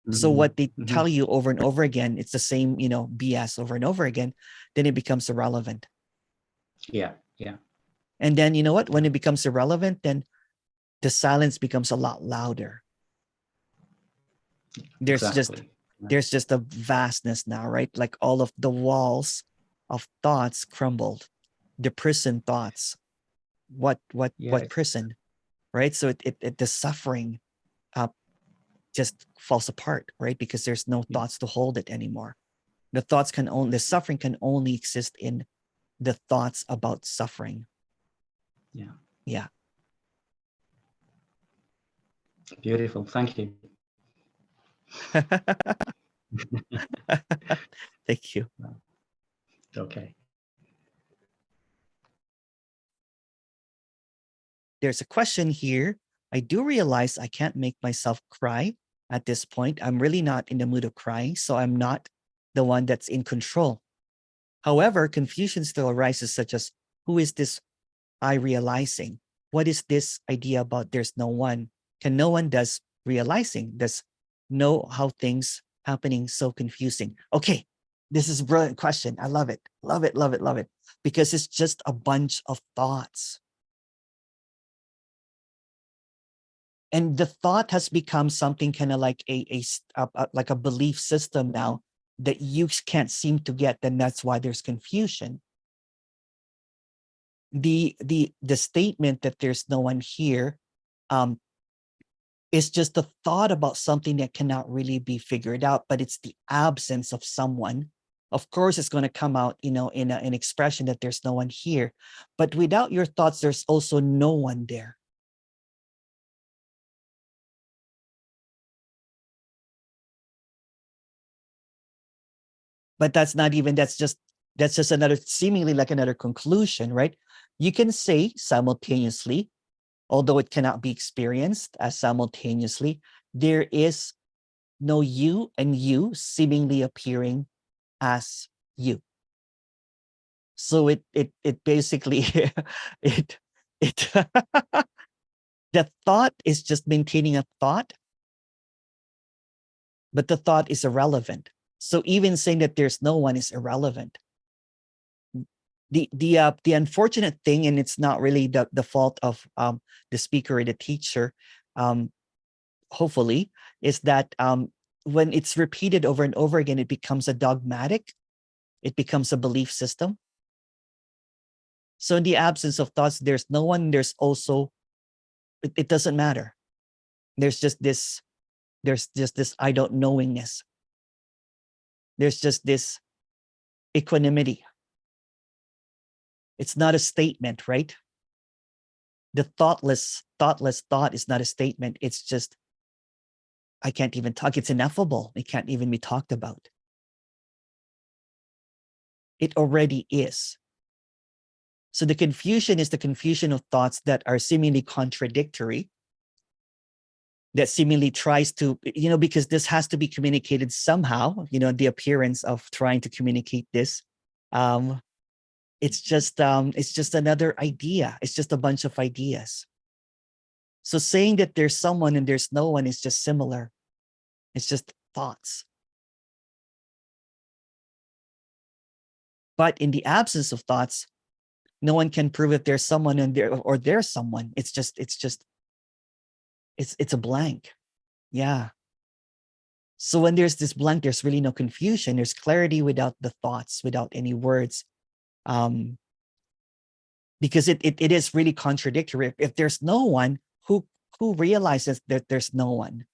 So what they tell you over and over again, it's the same, BS over and over again, then it becomes irrelevant. Yeah. Yeah. And then, you know what? When it becomes irrelevant, then the silence becomes a lot louder. There's just a vastness now, right? Like all of the walls of thoughts crumbled. The prison thoughts. What prison, right? So it the suffering just falls apart, right? Because there's no thoughts to hold it anymore. The suffering can only exist in the thoughts about suffering. Yeah. Yeah. Beautiful. Thank you. Thank you. Okay. There's a question here. I do realize I can't make myself cry at this point. I'm really not in the mood of crying, so I'm not the one that's in control. However, confusion still arises, such as, who is this I realizing? What is this idea about there's no one? Can no one does realizing? Does know how things happening so confusing? Okay, this is a brilliant question. I love it. Love it, love it, love it. Because it's just a bunch of thoughts. And the thought has become something kind of like like a belief system now that you can't seem to get. Then that's why there's confusion. The statement that there's no one here is just a thought about something that cannot really be figured out, but it's the absence of someone. Of course, it's going to come out, in an expression that there's no one here. But without your thoughts, there's also no one there. But that's just another, seemingly like another conclusion, right? You can say simultaneously, although it cannot be experienced as simultaneously, there is no you and you seemingly appearing as you. So it basically it the thought is just maintaining a thought, but the thought is irrelevant. So even saying that there's no one is irrelevant. The unfortunate thing, and it's not really the fault of the speaker or the teacher, hopefully, is that when it's repeated over and over again, it becomes a dogmatic. It becomes a belief system. So in the absence of thoughts, there's no one. There's also, it doesn't matter. There's just this I don't knowingness. There's just this equanimity. It's not a statement, right? The thoughtless thought is not a statement. It's just, I can't even talk. It's ineffable. It can't even be talked about. It already is. So the confusion is the confusion of thoughts that are seemingly contradictory, that seemingly tries to, because this has to be communicated somehow, the appearance of trying to communicate this. It's just another idea. It's just a bunch of ideas. So saying that there's someone and there's no one is just similar. It's just thoughts. But in the absence of thoughts, no one can prove if there's someone in there or there's someone. It's a blank. Yeah. So when there's this blank, there's really no confusion. There's clarity without the thoughts, without any words. Because it is really contradictory. If there's no one, who realizes that there's no one?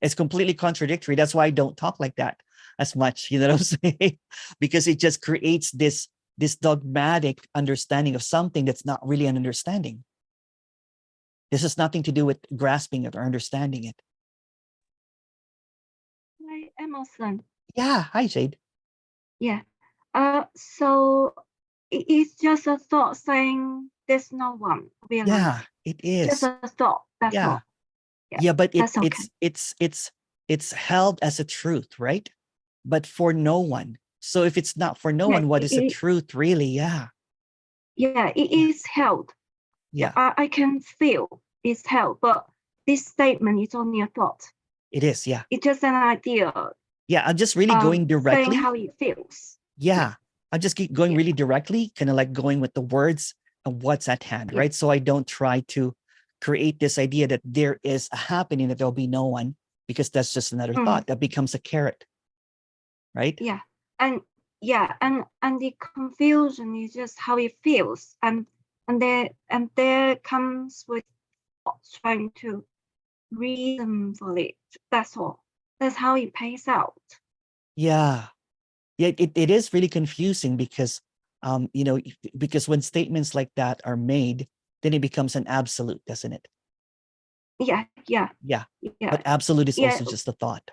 It's completely contradictory. That's why I don't talk like that as much. You know what I'm saying? Because it just creates this dogmatic understanding of something that's not really an understanding. This has nothing to do with grasping it or understanding it. Hi, Emerson. Yeah. Hi, Jade. Yeah. So it's just a thought saying there's no one really. Yeah, it Just is. a thought. That's Yeah. all. Yeah, but that's okay. it's held as a truth, right? But for no one. So if it's not for no Yeah, one, what is the truth really? Yeah. Yeah, it is held. Yeah. I can feel it's held, but this statement is only a thought. It is. Yeah. It's just an idea. Yeah. I'm just really going directly. Saying how it feels. Yeah. I just keep going really directly, kind of like going with the words and what's at hand, right? So I don't try to create this idea that there is a happening that there'll be no one, because that's just another thought that becomes a carrot, right? Yeah. And the confusion is just how it feels. And there comes with trying to reason for it. That's all. That's how it plays out. Yeah. Yeah, it is really confusing because, because when statements like that are made, then it becomes an absolute, doesn't it? Yeah. But absolute is also just a thought.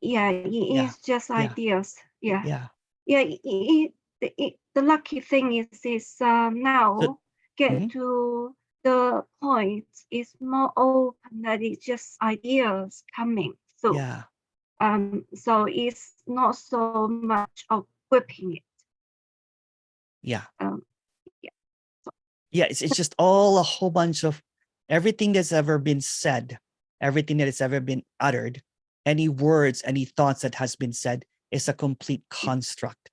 Yeah, it is just ideas. Yeah. The lucky thing is now get to the point is more open, that it's just ideas coming through. Yeah. So it's not so much of whipping it. Yeah. Yeah. Yeah, it's just all a whole bunch of everything that's ever been said, everything that has ever been uttered, any words, any thoughts that has been said is a complete construct.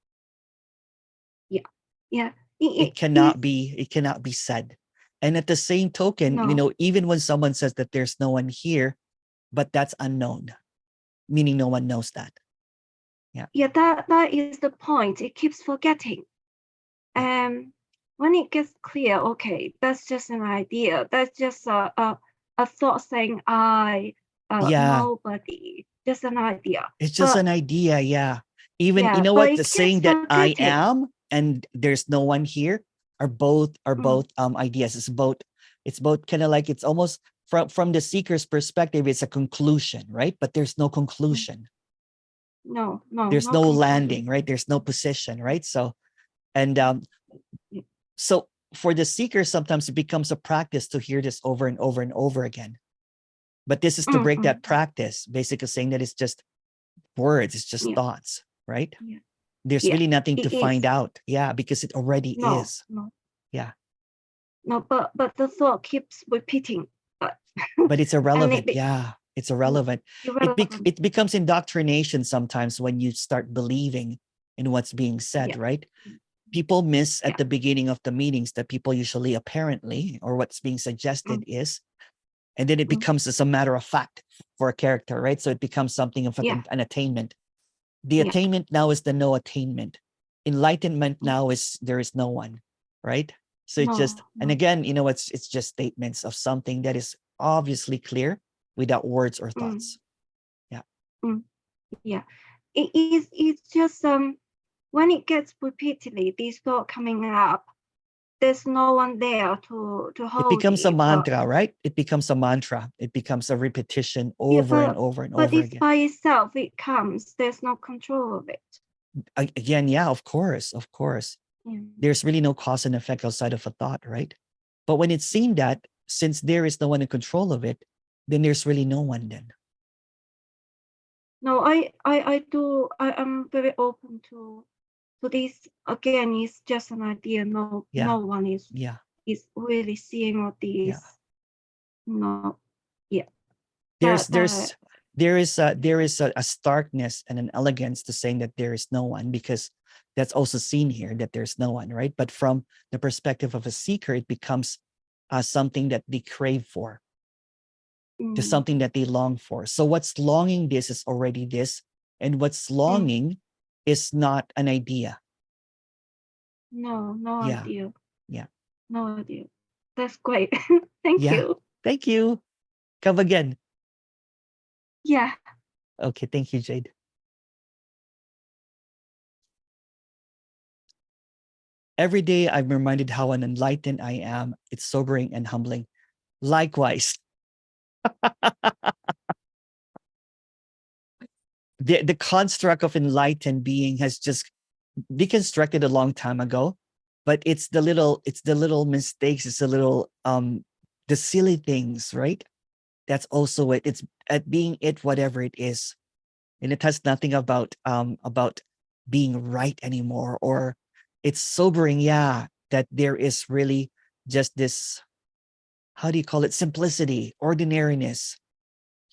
Yeah. It cannot be said. And at the same token, even when someone says that there's no one here, but that's unknown, meaning no one knows that. Yeah, that is the point. It keeps forgetting. When it gets clear, okay, that's just an idea. That's just a thought saying nobody, just an idea. It's just an idea, yeah. Even you know what, the saying that I am and there's no one here are both ideas. It's both kind of like, it's almost from the seeker's perspective, it's a conclusion, right? But there's no conclusion. No. There's no landing, right? There's no position, right? So, and so for the seeker, sometimes it becomes a practice to hear this over and over and over again. But this is to break that practice, basically saying that it's just words, it's just thoughts, right? Yeah. There's really nothing to find out. Yeah, because it already is. No. Yeah. No, but the thought keeps repeating. But it's irrelevant. It's irrelevant. It becomes indoctrination sometimes when you start believing in what's being said, right? People miss at the beginning of the meetings that people usually apparently, or what's being suggested is, and then it becomes as a matter of fact for a character, right? So it becomes something of an attainment. The attainment now is the no attainment. Enlightenment now is there is no one, right? So it's just, and again, it's just statements of something that is obviously clear without words or thoughts. Yeah. It's just when it gets repeatedly, these thoughts coming up, there's no one there to hold it. Becomes a mantra, right? It becomes a mantra. It becomes a repetition over and over and over again. But it's by itself, it comes. There's no control of it. Again, of course. There's really no cause and effect outside of a thought, right? But when it's seen that, since there is no one in control of it, then there's really no one then. No, I'm very open to this. Again, it's just an idea. No one is really seeing what these. There's there is a starkness and an elegance to saying that there is no one, because that's also seen here, that there's no one, right? But from the perspective of a seeker, it becomes something that they crave for, to something that they long for. So what's longing this is already this, and what's longing is not an idea. No Yeah. idea. Yeah. No idea. That's great. Thank you. Thank you. Come again. Yeah. Okay, thank you, Jade. Every day I'm reminded how unenlightened I am. It's sobering and humbling. Likewise. The construct of enlightened being has just deconstructed a long time ago, but it's the little mistakes, it's the little the silly things, right? That's also it. It's at being it, whatever it is. And it has nothing about being right anymore. Or it's sobering, yeah, that there is really just this, how do you call it, simplicity, ordinariness,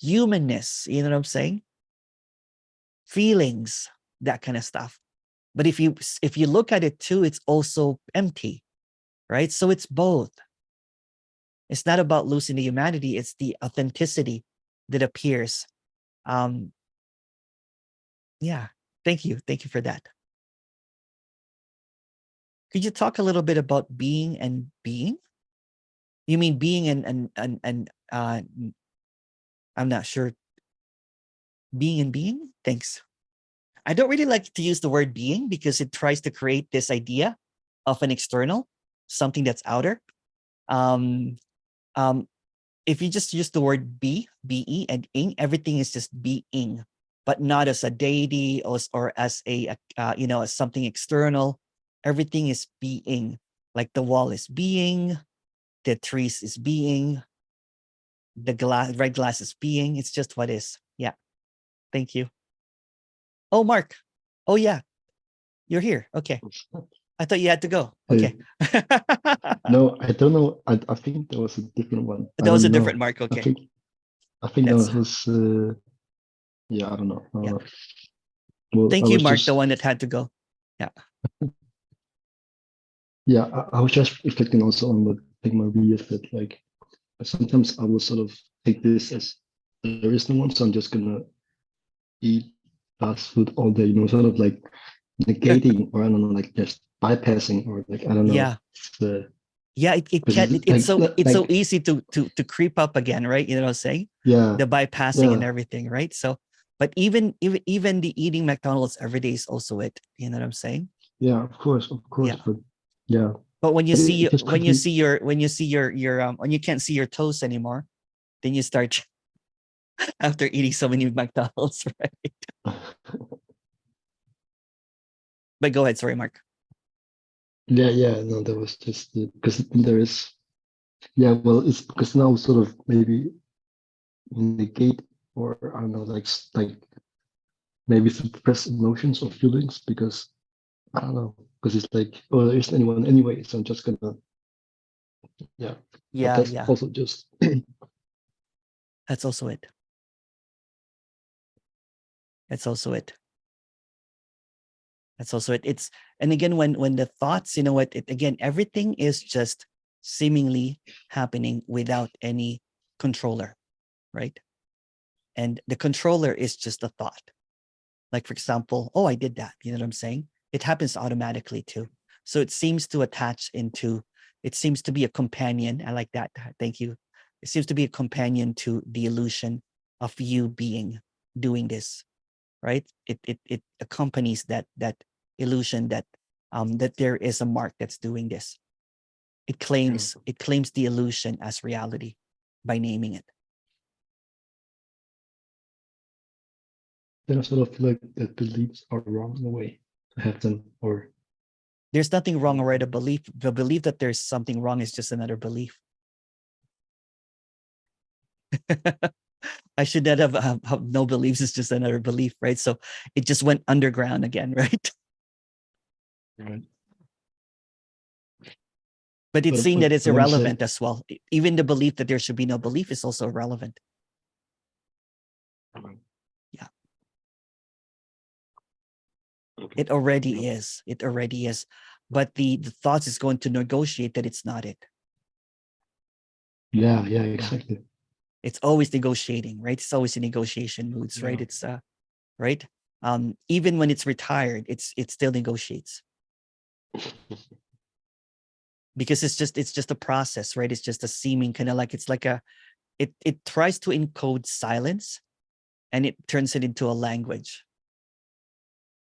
humanness, you know what I'm saying? Feelings, that kind of stuff. But if you look at it too, it's also empty, right? So it's both. It's not about losing the humanity, it's the authenticity that appears. Yeah, thank you for that. Could you talk a little bit about being and being? You mean being and I'm not sure. Being and being? Thanks. I don't really like to use the word being because it tries to create this idea of an external, something that's outer. If you just use the word be, and ing, everything is just being, but not as a deity or as a as something external. Everything is being. Like the wall is being, the trees is being, the red glass is being. It's just what is. Yeah. Thank you. Oh, Mark. Oh, yeah. You're here. Okay. I thought you had to go. Okay. No, I don't know. I think there was a different one. That was a different Mark. Okay. I think that was yeah, I don't know. Yeah. Well, thank you, Mark, the one that had to go. Yeah. Yeah, I was just reflecting also on what Maria said. Like sometimes I will sort of take this as there is no one, so I'm just gonna eat fast food all day. Sort of like negating, or I don't know, like just bypassing, or like I don't know. Yeah. Yeah, it's so easy to creep up again, right? You know what I'm saying? Yeah. The bypassing and everything, right? So, but even the eating McDonald's every day is also it. You know what I'm saying? Yeah, of course. Yeah. But yeah. But when you when you can't see your toes anymore, then you start after eating so many McDonald's, right? But go ahead, sorry, Mark. Yeah, no, that was just because there is, yeah, well, it's because now sort of maybe negate, or I don't know, like maybe suppress emotions or feelings, because I don't know, because it's like, oh, there isn't anyone anyway, so I'm just gonna, yeah. Yeah, but that's also just that's also it. That's also it. That's also it. It's, and again, when the thoughts, you know what, again, everything is just seemingly happening without any controller, right? And the controller is just a thought. Like, for example, oh, I did that. You know what I'm saying? It happens automatically too. So it seems to attach into, it seems to be a companion. I like that. Thank you. It seems to be a companion to the illusion of you being doing this, right? It accompanies that illusion that that there is a Mark that's doing this. It claims the illusion as reality by naming it. then I sort of feel like that beliefs are wrong in a way to have them, or there's nothing wrong or right. A belief, the belief that there's something wrong is just another belief. I should not have no beliefs. It's just another belief, right? So it just went underground again, right? Right. But it's seen that it's irrelevant as well. Even the belief that there should be no belief is also irrelevant. Yeah. Okay. It already is. It already is. But the thoughts is going to negotiate that it's not it. Yeah, exactly. It's always negotiating, right? It's always in negotiation moods, right? It's right. Even when it's retired, it still negotiates. Because it's just a process, right? It's just a seeming kind of like, it's like it tries to encode silence and it turns it into a language.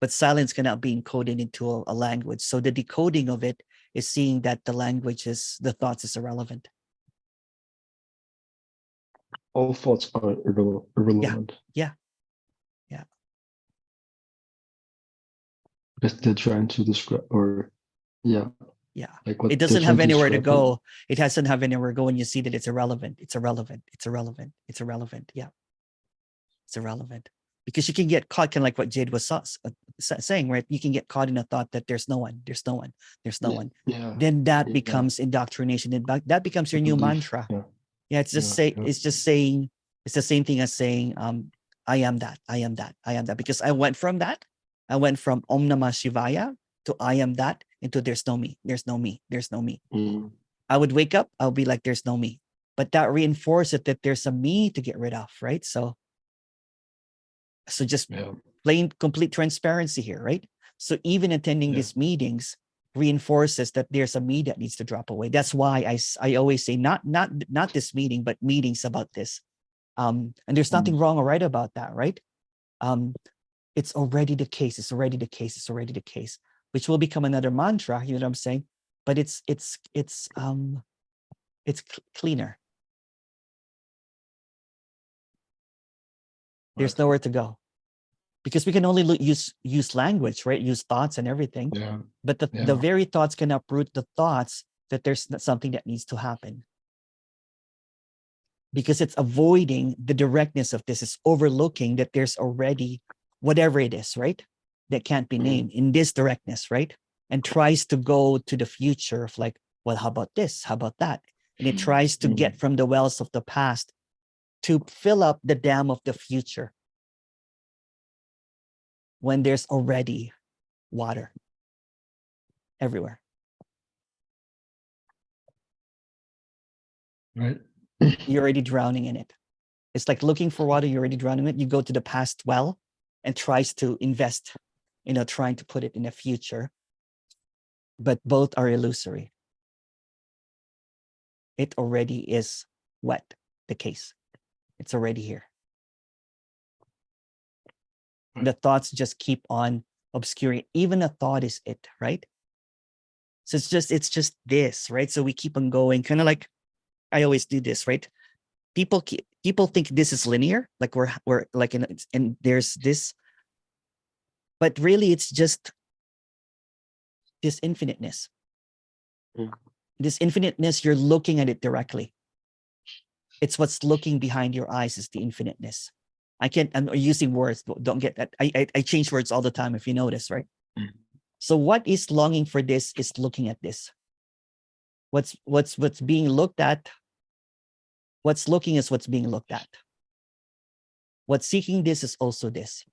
But silence cannot be encoded into a language. So the decoding of it is seeing that the language is, the thoughts is irrelevant. All thoughts are irrelevant. Yeah. Because they're trying to describe, or Yeah. like what It they're doesn't trying have to anywhere to describe. go. It doesn't have anywhere to go, and you see that it's irrelevant. It's irrelevant. It's irrelevant. It's irrelevant. Yeah. It's irrelevant. Because you can get caught, kind of like what Jade was saying, right? You can get caught in a thought that there's no one, there's no one, there's no one. Yeah. Then that Yeah. becomes indoctrination. And that becomes your new mantra. Yeah, it's just it's just saying, it's the same thing as saying, I am that, I am that, I am that. Because I went from that, I went from Om Namah Shivaya to I am that, into there's no me, there's no me, there's no me. I would wake up, I'll be like, there's no me. But that reinforces that there's a me to get rid of, right? So just plain complete transparency here, right? So even attending these meetings reinforces that there's a me that needs to drop away. That's why I always say not this meeting, but meetings about this. And there's nothing wrong or right about that, right? It's already the case. It's already the case. It's already the case, which will become another mantra. You know what I'm saying? But it's cleaner. There's nowhere to go, because we can only use language, right? Use thoughts and everything. Yeah. But the very thoughts can uproot the thoughts that there's something that needs to happen. Because it's avoiding the directness of this. It's overlooking that there's already whatever it is, right? That can't be named in this directness, right? And tries to go to the future of like, well, how about this? How about that? And it tries to get from the wells of the past to fill up the dam of the future when there's already water everywhere. Right. You're already drowning in it. It's like looking for water, you're already drowning in it. You go to the past well and tries to invest, trying to put it in the future. But both are illusory. It already is wet, the case. It's already here. The thoughts just keep on obscuring. Even a thought is it, right? So it's just this, right? So we keep on going, kind of like I always do this, right? People think this is linear, like we're like and there's this, but really it's just this infiniteness. This infiniteness, you're looking at it directly. It's what's looking behind your eyes is the infiniteness. I'm using words, don't get that. I change words all the time, if you notice, right? So what is longing for this is looking at this. What's being looked at, what's looking is what's being looked at. What's seeking this is also this.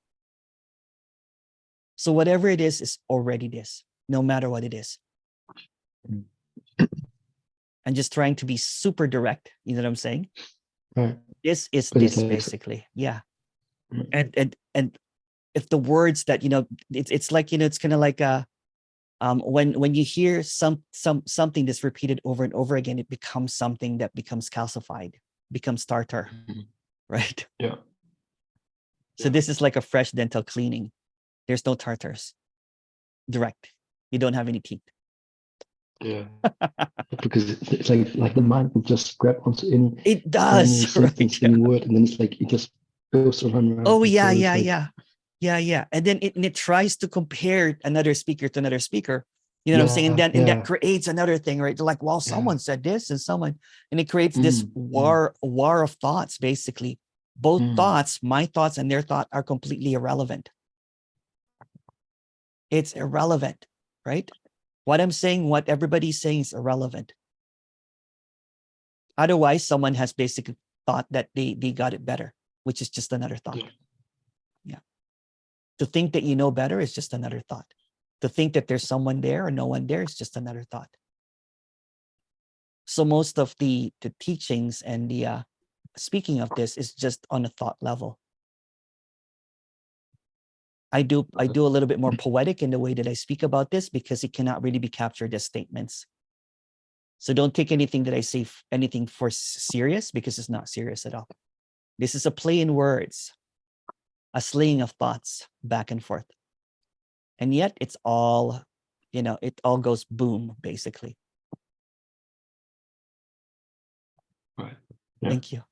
So whatever it is already this, no matter what it is. I'm just trying to be super direct. You know what I'm saying? Right. This is But this it's like, basically. Yeah. And if the words that, it's like, it's kind of like when you hear something that's repeated over and over again, it becomes something that becomes calcified, becomes tartar, right? Yeah. So this is like a fresh dental cleaning. There's no tartars. Direct. You don't have any teeth. Yeah. Because it's like the mind will just grab onto any It does, sentence, right? any word, and then it's like it just goes around. Oh yeah, So it's yeah, like, yeah. And then it tries to compare another speaker to another speaker. You know what I'm saying? And that creates another thing, right? Like, well, someone said this and it creates this war of thoughts, basically. Both thoughts, my thoughts and their thought, are completely irrelevant. It's irrelevant, right? What I'm saying, what everybody's saying is irrelevant. Otherwise, someone has basically thought that they got it better which is just another thought. Yeah. To think that you know better is just another thought. To think that there's someone there or no one there is just another thought. So most of the teachings and the speaking of this is just on a thought level. I do a little bit more poetic in the way that I speak about this because it cannot really be captured as statements. So don't take anything that I say, anything for serious, because it's not serious at all. This is a play in words, a slaying of thoughts back and forth. And yet it's all, it all goes boom, basically. Right. Yeah. Thank you.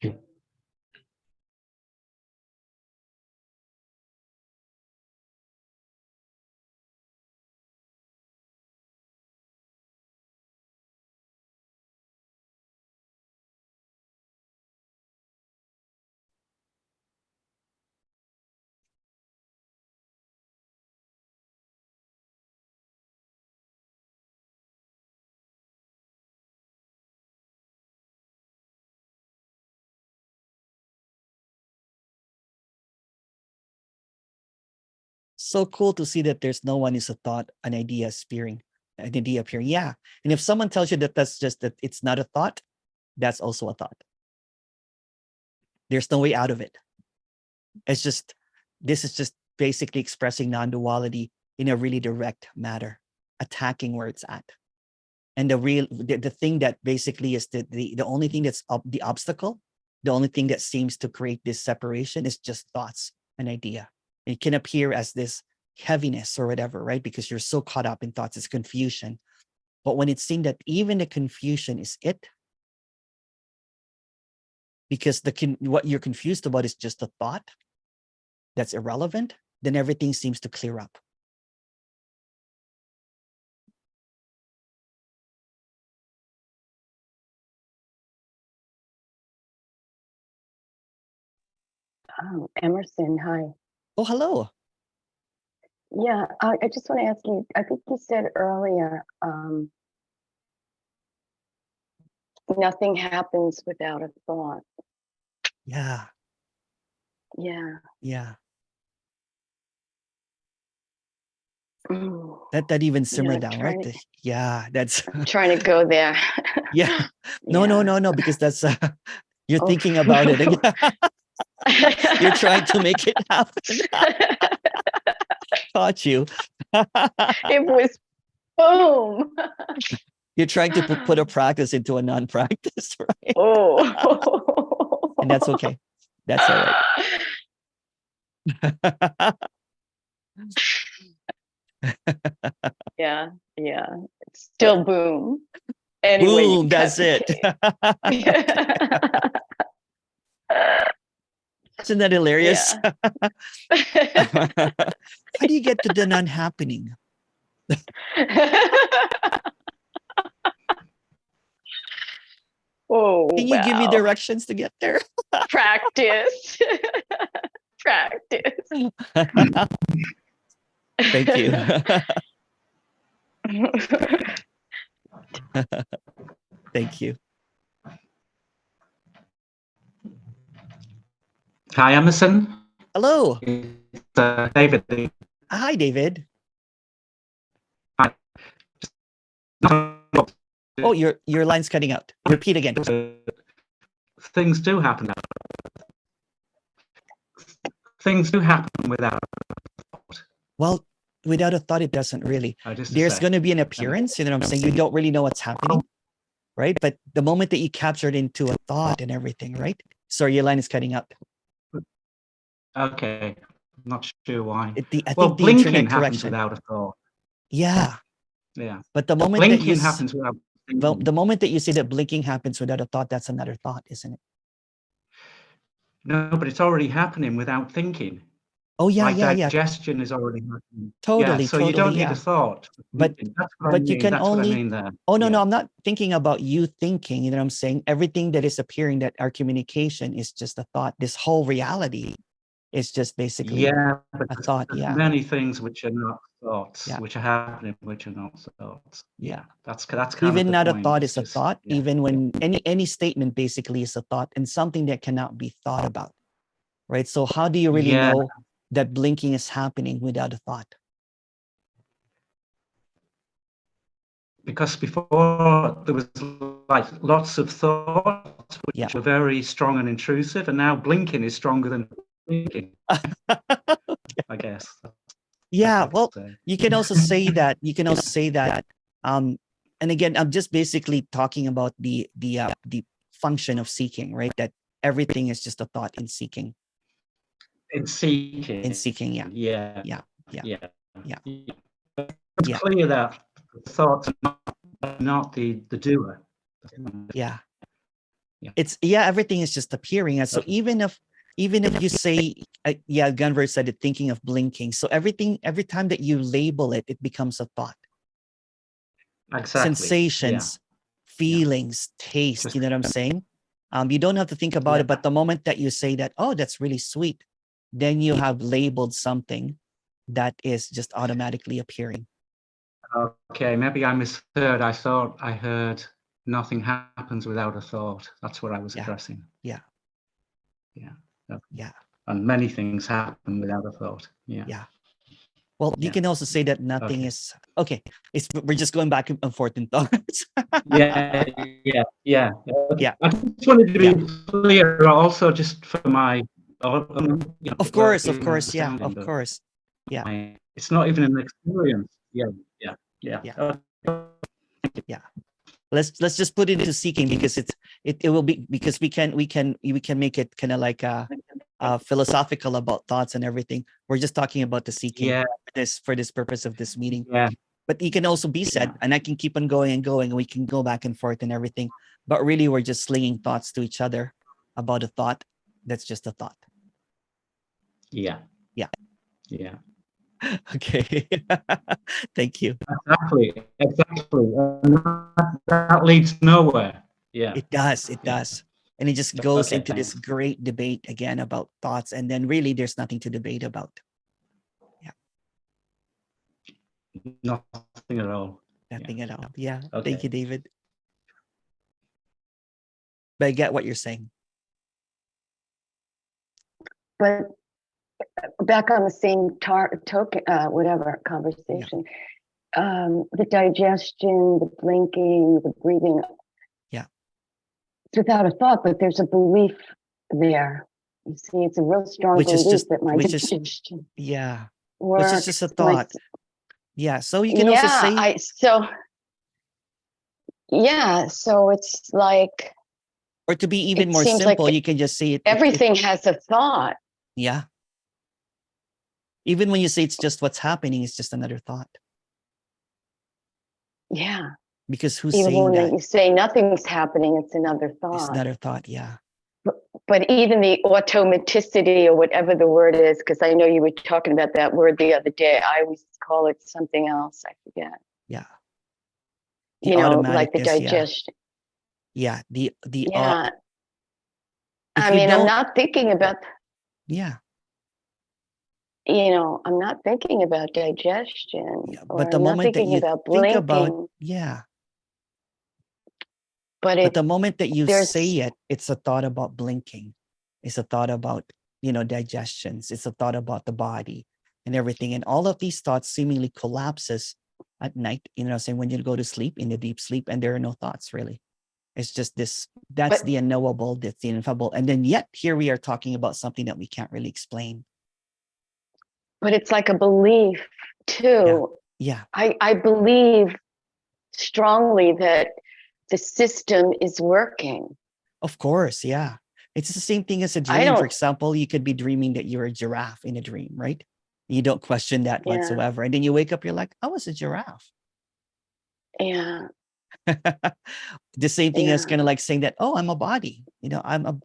Yeah. So cool to see that there's no one is a thought, an idea appearing. Yeah. And if someone tells you that that's just that it's not a thought, that's also a thought. There's no way out of it. This is just basically expressing non-duality in a really direct matter, attacking where it's at. And the thing that basically is the only thing that's the obstacle, the only thing that seems to create this separation is just thoughts, an idea. It can appear as this heaviness or whatever, right? Because you're so caught up in thoughts, it's confusion. But when it's seen that even the confusion is it, because what you're confused about is just a thought that's irrelevant, then everything seems to clear up. Oh, Emerson, hi. Oh, hello. Yeah, I just want to ask you, I think you said earlier, nothing happens without a thought. Yeah. Yeah. Yeah. Mm. That even simmered Yeah, down, right? Yeah, that's I'm trying to go there. yeah. No, because that's you're Oh. thinking about it again. You're trying to make it happen. Caught you. It was boom. You're trying to put a practice into a non-practice, right? Oh. And that's okay. That's all right. Yeah. It's still boom. Anyway, Boom, that's it. Isn't that hilarious? How do you get to the non-happening? Oh, can you give me directions to get there? Practice. Practice. Thank you. Thank you. Hi, Emerson. Hello. It's David. Hi, David. Hi. Oh, your line's cutting out. Repeat again. Things do happen. Things do happen without a thought. Well, without a thought, it doesn't really. There's going to be an appearance, you know what I'm saying? You don't really know what's happening, right? But the moment that you capture it into a thought and everything, right? Sorry, your line is cutting out. Okay, not sure why. I think well, the blinking internet happens correction. without a thought. Yeah. Yeah. But the moment blinking that you happens without thinking. The moment that you say that blinking happens without a thought, that's another thought, isn't it? No, but it's already happening without thinking. Oh yeah, like yeah. Digestion is already happening. Totally, yeah, so totally, you don't need a thought. But that's what I mean. you can that's only. What I mean there. Oh no, I'm not thinking about you thinking. You know what I'm saying? Everything that is appearing, that our communication is just a thought. This whole reality It's just basically Yeah, a because thought. there's Yeah. many things which are not thoughts, Yeah. which are happening, which are not thoughts. Yeah. That's kind Even of the not a point. thought It's is a just, thought. yeah. Even when any statement basically is a thought and something that cannot be thought about, right? So how do you really Yeah. know that blinking is happening without a thought? Because before there was like lots of thoughts which Yeah. were very strong and intrusive, and now blinking is stronger than blinking, I guess. Yeah, That's well, what I say. you can also say that. You can also say that. And again, I'm just basically talking about the function of seeking, right? That everything is just a thought in seeking. In seeking. In seeking, yeah. Yeah. Yeah. Yeah. Yeah. Yeah. It's Yeah. clear that the thoughts are not the doer. Yeah. Yeah. It's everything is just appearing. And so even if you say, Gunvor said it, thinking of blinking. So every time that you label it, it becomes a thought. Exactly. Sensations, feelings, taste, you know what I'm saying? You don't have to think about it, but the moment that you say that, oh, that's really sweet, then you have labeled something that is just automatically appearing. Okay, maybe I misheard. I thought I heard nothing happens without a thought. That's what I was addressing. Yeah. Yeah. Yeah. And many things happen without a thought. Yeah. Yeah. Well, you can also say that nothing is okay. We're just going back and forth in thoughts. Yeah. Yeah. I just wanted to be clear also, just for my of course, yeah, of course. Yeah. It's not even an experience. Yeah. Let's just put it into seeking, because it will be, because we can make it kind of like philosophical about thoughts and everything. We're just talking about the seeking for this purpose of this meeting. Yeah. But it can also be said, and I can keep on going and going, and we can go back and forth and everything. But really, we're just slinging thoughts to each other about a thought that's just a thought. Yeah. Yeah. Yeah. Okay. Thank you. Exactly. And that leads nowhere. Yeah. It does. It does. And it just goes into this great debate again about thoughts. And then really there's nothing to debate about. Yeah. Nothing at all. Nothing at all. Yeah. Okay. Thank you, David. But I get what you're saying. But back on the same token, whatever conversation, the digestion, the blinking, the breathing. Yeah. It's without a thought, but there's a belief there. You see, it's a real strong belief that my digestion works. Which is just a thought. Yeah. So you can also say. So it's like. Or to be even more simple, like you can just say it. Everything has a thought. Yeah. Even when you say it's just what's happening, it's just another thought. Yeah. Because who's even saying when that? You say nothing's happening, it's another thought. It's another thought, yeah. But even the automaticity, or whatever the word is, because I know you were talking about that word the other day. I always call it something else. I forget. Yeah. You know, like the digestion. Yeah. Yeah. I mean, I'm not thinking about. Yeah. You know, I'm not thinking about digestion. Yeah, but the moment that you think about, But the moment that you say it, it's a thought about blinking. It's a thought about, digestions. It's a thought about the body and everything. And all of these thoughts seemingly collapses at night, saying when you go to sleep, in the deep sleep, and there are no thoughts really. It's just that's the unknowable, that's the ineffable. And then yet here we are talking about something that we can't really explain. But it's like a belief too. Yeah. I believe strongly that the system is working. Of course, yeah. It's the same thing as a dream. For example, you could be dreaming that you're a giraffe in a dream, right? You don't question that whatsoever. And then you wake up, you're like, I was a giraffe. Yeah. The same thing as kind of like saying that, oh, I'm a body. I'm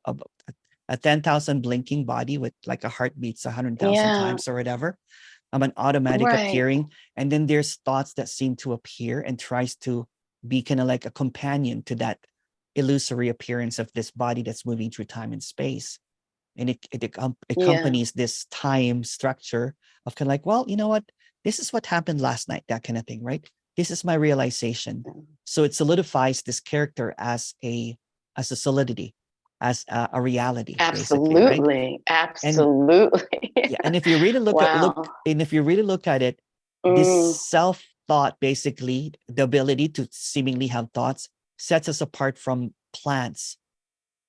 a 10,000 blinking body with like a heart beats 100,000 times or whatever. I'm an automatic appearing. And then there's thoughts that seem to appear and tries to be kind of like a companion to that illusory appearance of this body that's moving through time and space. And it accompanies this time structure of kind of like, well, you know what? This is what happened last night, that kind of thing, right? This is my realization. So it solidifies this character as a solidity, as a reality. Absolutely. Right? Absolutely. Yeah. And if you really look at it, this self-thought, basically, the ability to seemingly have thoughts, sets us apart from plants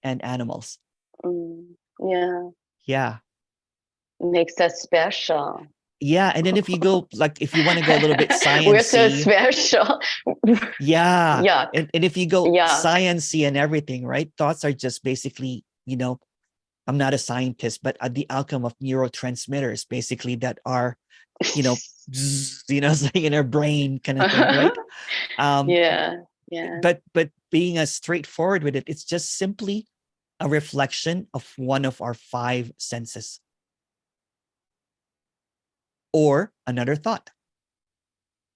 and animals. Yeah. Yeah. Makes us special. Yeah. And then if you go, like, if you want to go a little bit sciencey. We're so special. Yeah. Yuck. And if you go Yuck. sciencey and everything, right? Thoughts are just basically, I'm not a scientist, but the outcome of neurotransmitters, basically, that are, in our brain kind of thing, right? Yeah. But being as straightforward with it, it's just simply a reflection of one of our 5 senses. Or another thought.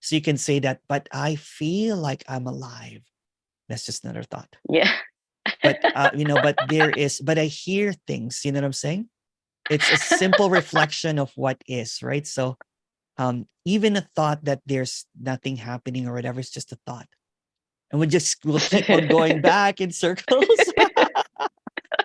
So you can say that, but I feel like I'm alive. That's just another thought. Yeah. But but I hear things, you know what I'm saying? It's a simple reflection of what is, right? So even a thought that there's nothing happening or whatever, it's just a thought. And we'll keep on going back in circles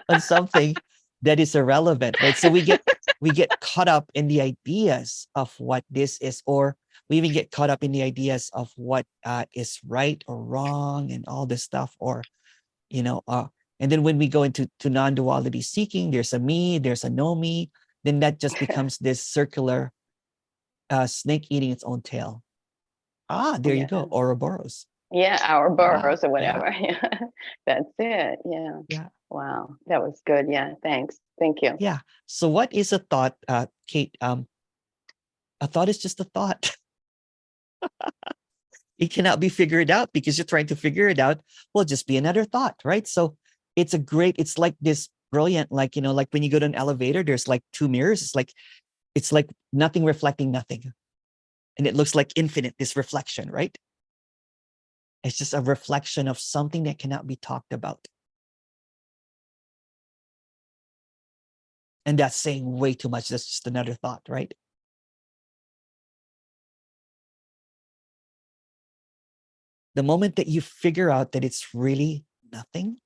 on something that is irrelevant, right? So we get caught up in the ideas of what this is, or we even get caught up in the ideas of what is right or wrong and all this stuff, or and then when we go into non-duality seeking, there's a me, there's a no me, then that just becomes this circular snake eating its own tail. There you go, Ouroboros. Yeah, Ouroboros or Yeah. whatever. Yeah. That's it. Yeah. Yeah. Wow, that was good. Yeah, thanks. Thank you. Yeah. So what is a thought, Kate? A thought is just a thought. It cannot be figured out because you're trying to figure it out. Well, just be another thought, right? So it's like this brilliant, like when you go to an elevator, there's like 2 mirrors. It's like nothing reflecting nothing. And it looks like infinite, this reflection, right? It's just a reflection of something that cannot be talked about. And that's saying way too much. That's just another thought, right? The moment that you figure out that it's really nothing,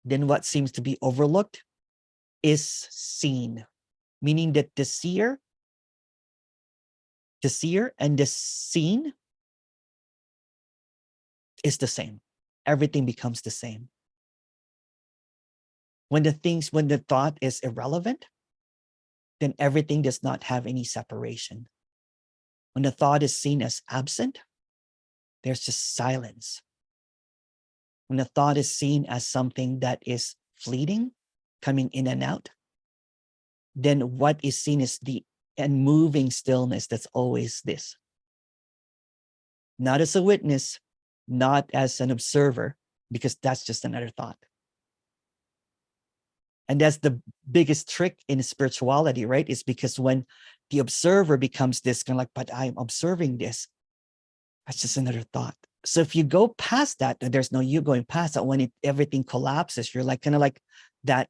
then what seems to be overlooked is seen, meaning that the seer and the seen is the same. Everything becomes the same. When the thought is irrelevant, then everything does not have any separation. When the thought is seen as absent, there's just silence. When the thought is seen as something that is fleeting, coming in and out, then what is seen is the unmoving stillness that's always this. Not as a witness, not as an observer, because that's just another thought. And that's the biggest trick in spirituality, right? Is because when the observer becomes this kind of like, but I'm observing this, that's just another thought. So if you go past that, there's no you going past that. When everything collapses, you're like kind of like that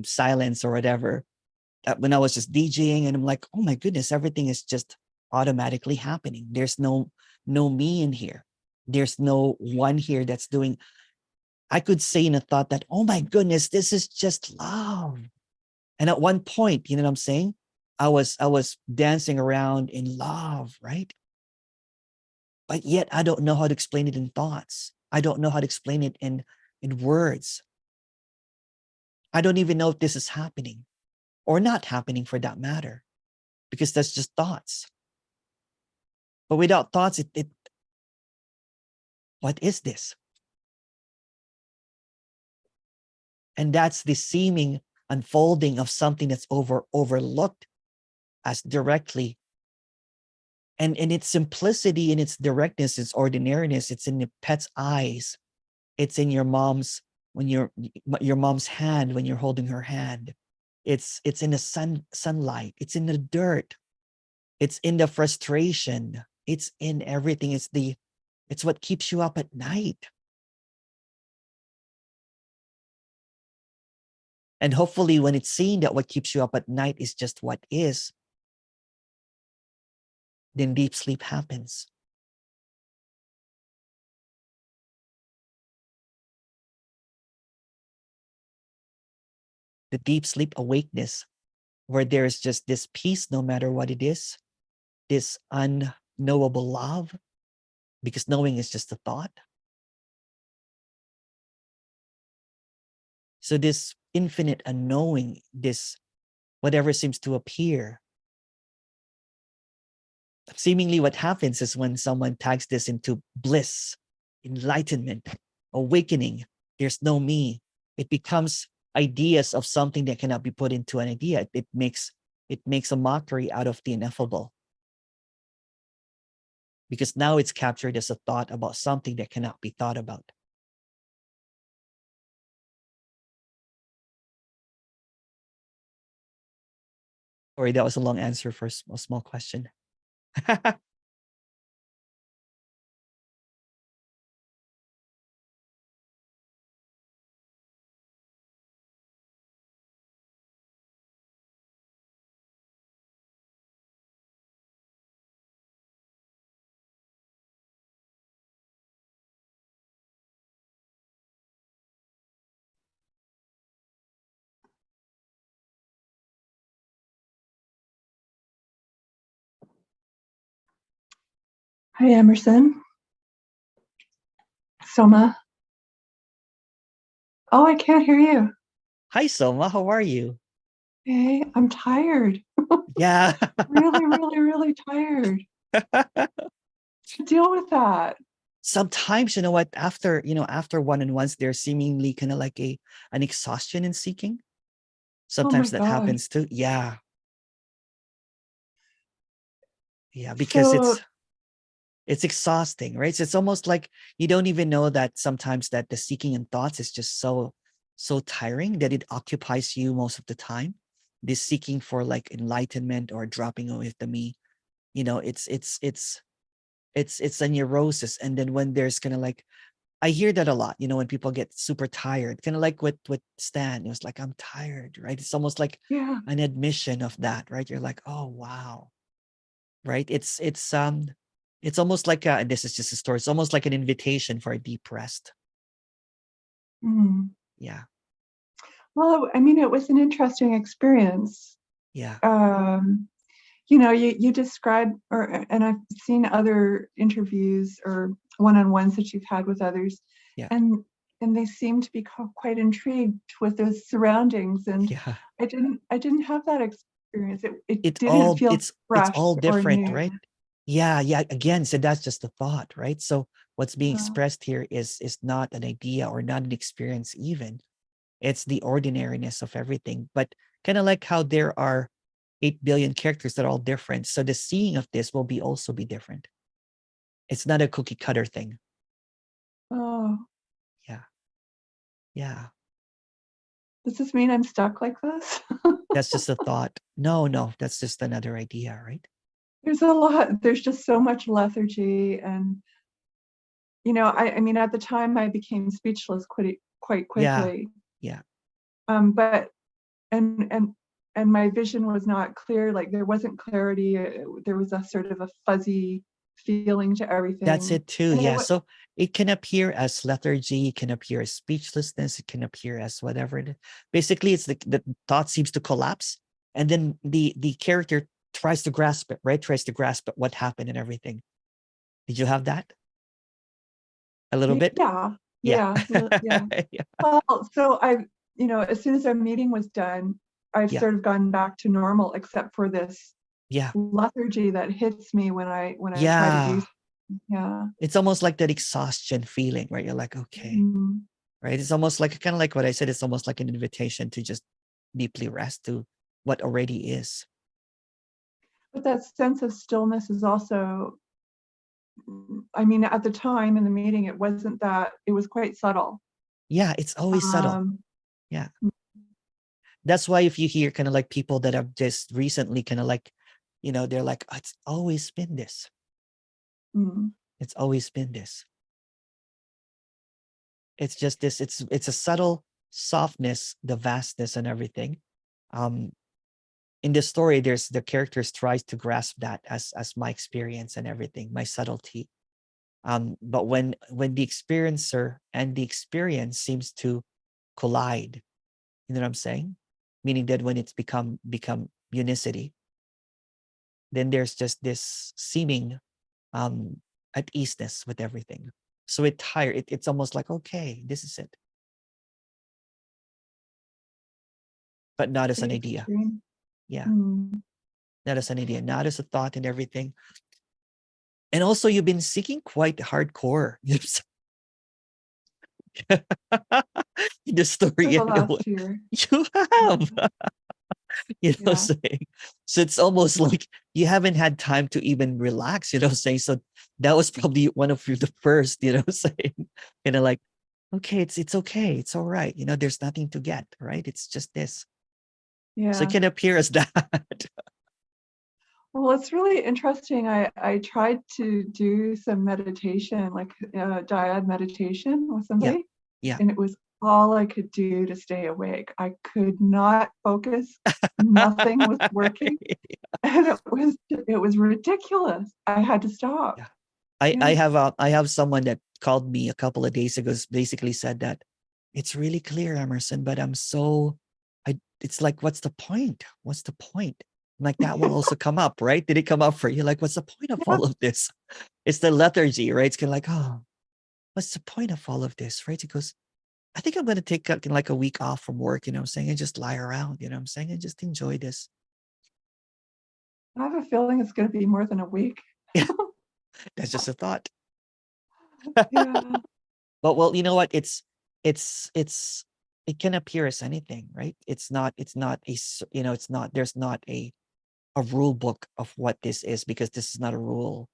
silence or whatever. When I was just DJing and I'm like, oh my goodness, everything is just automatically happening. There's no me in here. There's no one here that's doing. I could say in a thought that, oh my goodness, this is just love. And at one point, you know what I'm saying? I was dancing around in love, right? But yet I don't know how to explain it in thoughts. I don't know how to explain it in words. I don't even know if this is happening or not happening for that matter, because that's just thoughts. But without thoughts, what is this? And that's the seeming unfolding of something that's overlooked as directly. And in its simplicity, in its directness, its ordinariness, it's in the pet's eyes. It's in your mom's, when your mom's hand, when you're holding her hand. It's in the sunlight. It's in the dirt. It's in the frustration. It's in everything. It's what keeps you up at night. And hopefully when it's seen that what keeps you up at night is just what is, then deep sleep happens. The deep sleep awakeness, where there's just this peace no matter what it is, this unknowable love, because knowing is just a thought. So this infinite unknowing, this whatever seems to appear, seemingly what happens is when someone tags this into bliss, enlightenment, awakening, there's no me. It becomes ideas of something that cannot be put into an idea. It makes a mockery out of the ineffable. Because now it's captured as a thought about something that cannot be thought about. Sorry, that was a long answer for a small question. Hi, Emerson. Soma. Oh, I can't hear you. Hi, Soma. How are you? Hey, I'm tired. Yeah. really tired. To deal with that. Sometimes, you know what, after one-on-ones, there's seemingly kind of like an exhaustion in seeking. Sometimes that happens too. Yeah. Yeah, because So, it's exhausting, right? So it's almost like you don't even know that sometimes that the seeking and thoughts is just so tiring that it occupies you most of the time. This seeking for like enlightenment or dropping away the me, it's a neurosis. And then when there's kind of like, I hear that a lot, when people get super tired, kind of like with Stan, it was like, I'm tired, right? It's almost like an admission of that, right? You're like, oh, wow. Right. It's almost like and this is just a story. It's almost like an invitation for a deep rest. Yeah. Well, I mean, it was an interesting experience. Yeah. You described, and I've seen other interviews or one-on-ones that you've had with others, and they seem to be quite intrigued with those surroundings. And I didn't have that experience. It didn't feel fresh. It's all different, or new. right? Yeah. Again, so that's just a thought, right? So what's being expressed here is not an idea or not an experience even. It's the ordinariness of everything. But kind of like how there are 8 billion characters that are all different. So the seeing of this will also be different. It's not a cookie cutter thing. Oh. Yeah. Yeah. Does this mean I'm stuck like this? That's just a thought. No, that's just another idea, right? There's a lot. There's just so much lethargy. And, I mean, at the time I became speechless quite quickly. Yeah. But, and my vision was not clear. Like there wasn't clarity. There was a sort of a fuzzy feeling to everything. That's it too. Yeah. So it can appear as lethargy, it can appear as speechlessness, it can appear as whatever. Basically, it's the thought seems to collapse, and then the character tries to grasp it, right? Tries to grasp at what happened and everything. Did you have that? A little bit? Yeah. Well, so as soon as our meeting was done, I've sort of gone back to normal, except for this lethargy that hits me when I try to do. It's almost like that exhaustion feeling, right? You're like, okay, right? It's almost like kind of like what I said. It's almost like an invitation to just deeply rest to what already is. But that sense of stillness is also, I mean, at the time in the meeting, it wasn't that, it was quite subtle. Yeah, it's always subtle. Yeah. That's why if you hear kind of like people that have just recently kind of like, they're like, oh, it's always been this. It's always been this. It's just this, it's a subtle softness, the vastness and everything. In the story, there's the characters tries to grasp that as my experience and everything, my subtlety. But when the experiencer and the experience seems to collide, you know what I'm saying? Meaning that when it's become unicity, then there's just this seeming at easeness with everything. So it's almost like, okay, this is it. But not as an idea. Yeah. Not as an idea, not as a thought and everything. And also you've been seeking quite hardcore. In the story, For the last year. you have. You know what I'm saying? So it's almost like you haven't had time to even relax, you know what I'm saying? So that was probably one of the first, you know what I'm saying? You know, like, okay, it's okay, it's all right. You know, there's nothing to get, right? It's just this. Yeah. So it can appear as that. Well, it's really interesting. I tried to do some meditation, like dyad meditation with somebody. Yeah. And it was all I could do to stay awake. I could not focus. Nothing was working. And it was ridiculous. I had to stop. Yeah. I have someone that called me a couple of days ago, basically said that it's really clear, Emerson, but it's like, what's the point? What's the point? Like that will also come up, right? Did it come up for you? Like, what's the point of all of this? It's the lethargy, right? It's kind of like, oh, what's the point of all of this, right? It goes, I think I'm going to take like a week off from work, you know what I'm saying? And just lie around, you know what I'm saying? And just enjoy this. I have a feeling it's going to be more than a week. Yeah, that's just a thought. Yeah. But well, you know what? It can appear as anything, right? It's not a, you know, there's not a rule book of what this is, because this is not a rule.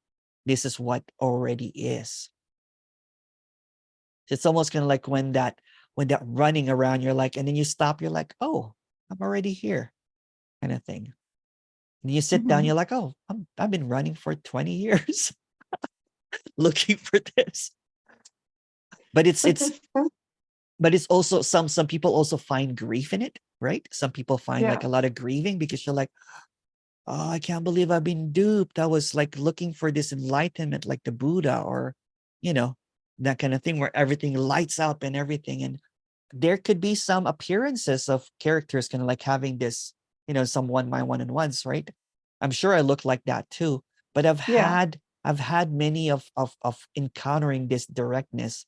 This is what already is. It's almost kind of like when that running around, you're like, and then you stop, you're like, oh, I'm already here, kind of thing. And you sit down, you're like, oh, I've been running for 20 years looking for this. But it's also some people also find grief in it, right? Some people find like a lot of grieving, because you're like, oh, I can't believe I've been duped. I was like looking for this enlightenment, like the Buddha, or, you know, that kind of thing where everything lights up and everything. And there could be some appearances of characters kind of like having this, you know, some one-on-ones, right? I'm sure I look like that too, but I've had many of encountering this directness,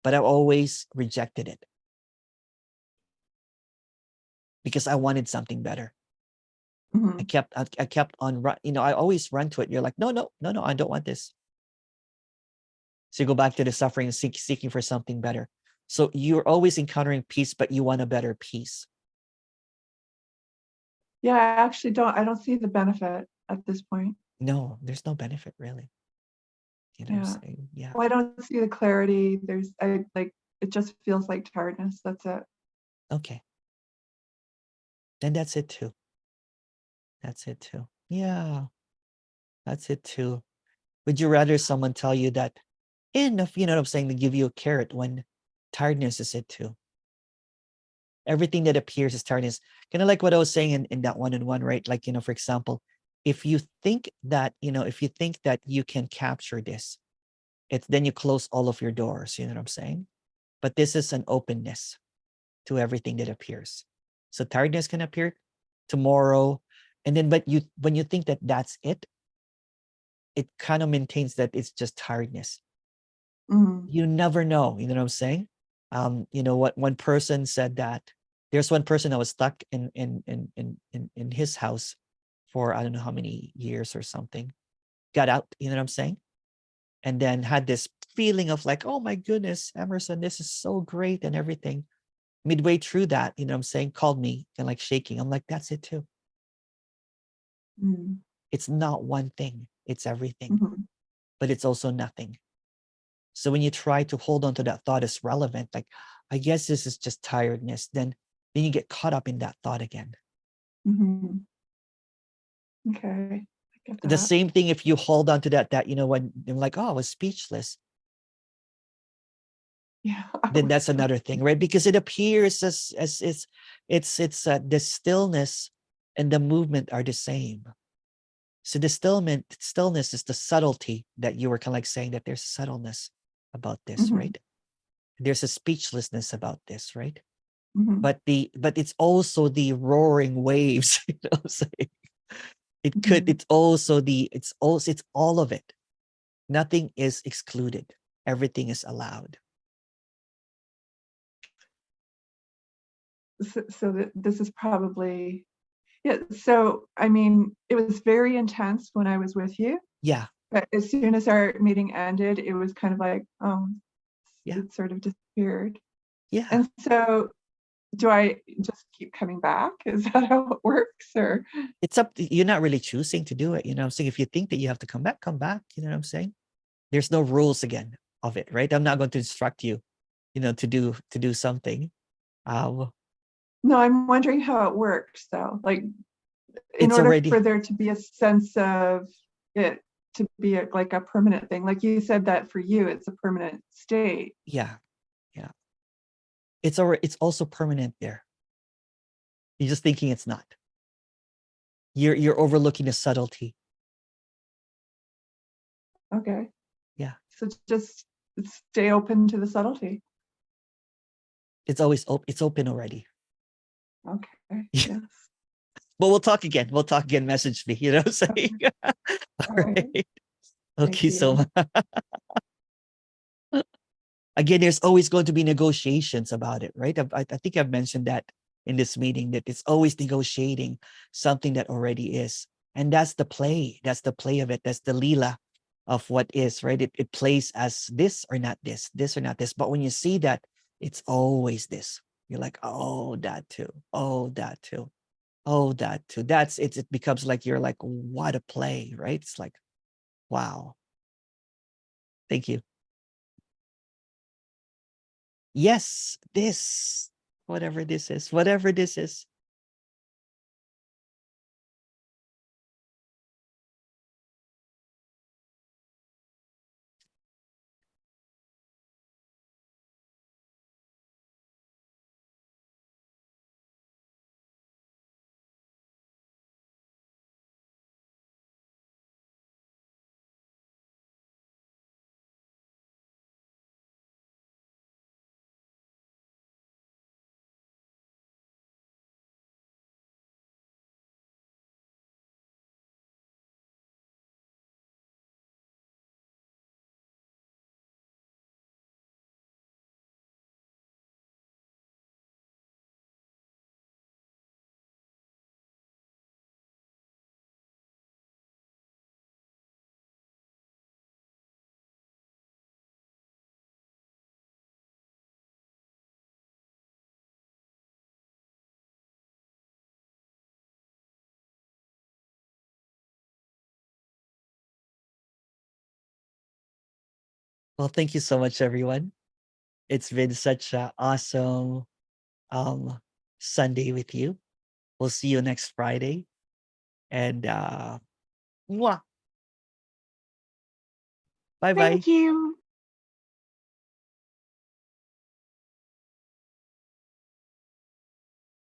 but I've always rejected it because I wanted something better. I kept on run, you know, I always run to it. You're like, no, I don't want this. So you go back to the suffering and seeking for something better. So you're always encountering peace, but you want a better peace. Yeah, I don't see the benefit at this point. No, there's no benefit really. You know what I'm saying? Yeah. Well, I don't see the clarity. It just feels like tiredness. That's it. Okay. Then that's it too. That's it too. Yeah. That's it too. Would you rather someone tell you that enough, you know what I'm saying, to give you a carrot when tiredness is it too? Everything that appears is tiredness. Kind of like what I was saying in that one-on-one, right? Like, you know, for example, if you think that you can capture this, then you close all of your doors, you know what I'm saying? But this is an openness to everything that appears. So tiredness can appear tomorrow. And then, when you think that that's it kind of maintains that it's just tiredness. You never know, you know what I'm saying? You know what, one person said that there's one person that was stuck in his house for I don't know how many years or something, got out, you know what I'm saying? And then had this feeling of like, oh my goodness, Emerson, this is so great and everything. Midway through that, you know what I'm saying, called me and like shaking. I'm like, that's it too. It's not one thing, it's everything, but it's also nothing. So when you try to hold on to that thought as relevant, like, I guess this is just tiredness, then you get caught up in that thought again. Okay. The same thing if you hold on to that, you know, when I'm like, oh, I was speechless. Yeah. then that's another thing, right? Because it appears as the stillness and the movement are the same. So the stillness is the subtlety that you were kind of like saying, that there's subtleness about this, right? There's a speechlessness about this, right? But it's also the roaring waves, you know what I'm saying? It's all of it. Nothing is excluded. Everything is allowed. So this is probably, yeah. So, I mean, it was very intense when I was with you. Yeah. But as soon as our meeting ended, it was kind of like, yeah, it sort of disappeared. Yeah. And so, do I just keep coming back? Is that how it works? Or it's up to, you're not really choosing to do it. You know what I'm saying? If you think that you have to come back, come back. You know what I'm saying? There's no rules again of it, right? I'm not going to instruct you, to do something. No, I'm wondering how it works though. Like, in It's order already, for there to be a sense of it to be like a permanent thing, like you said that for you, it's a permanent state. yeah. It's also permanent there. You're just thinking it's not. You're overlooking the subtlety. Okay. Yeah. So just stay open to the subtlety. It's always open. It's open already. Okay. Yes. But we'll talk again. Message me. You know what I'm saying? All right. Okay, so again, there's always going to be negotiations about it, right? I think I've mentioned that in this meeting, that it's always negotiating something that already is. And that's the play. That's the play of it. That's the lila of what is, right? It plays as this or not this or not this. But when you see that, it's always this. You're like, oh, that too. Oh, that too. Oh, that too. It becomes like, you're like, what a play, right? It's like, wow. Thank you. Yes, this, whatever this is. Well, thank you so much, everyone. It's been such an awesome Sunday with you. We'll see you next Friday. And mwah. Bye-bye. Thank you.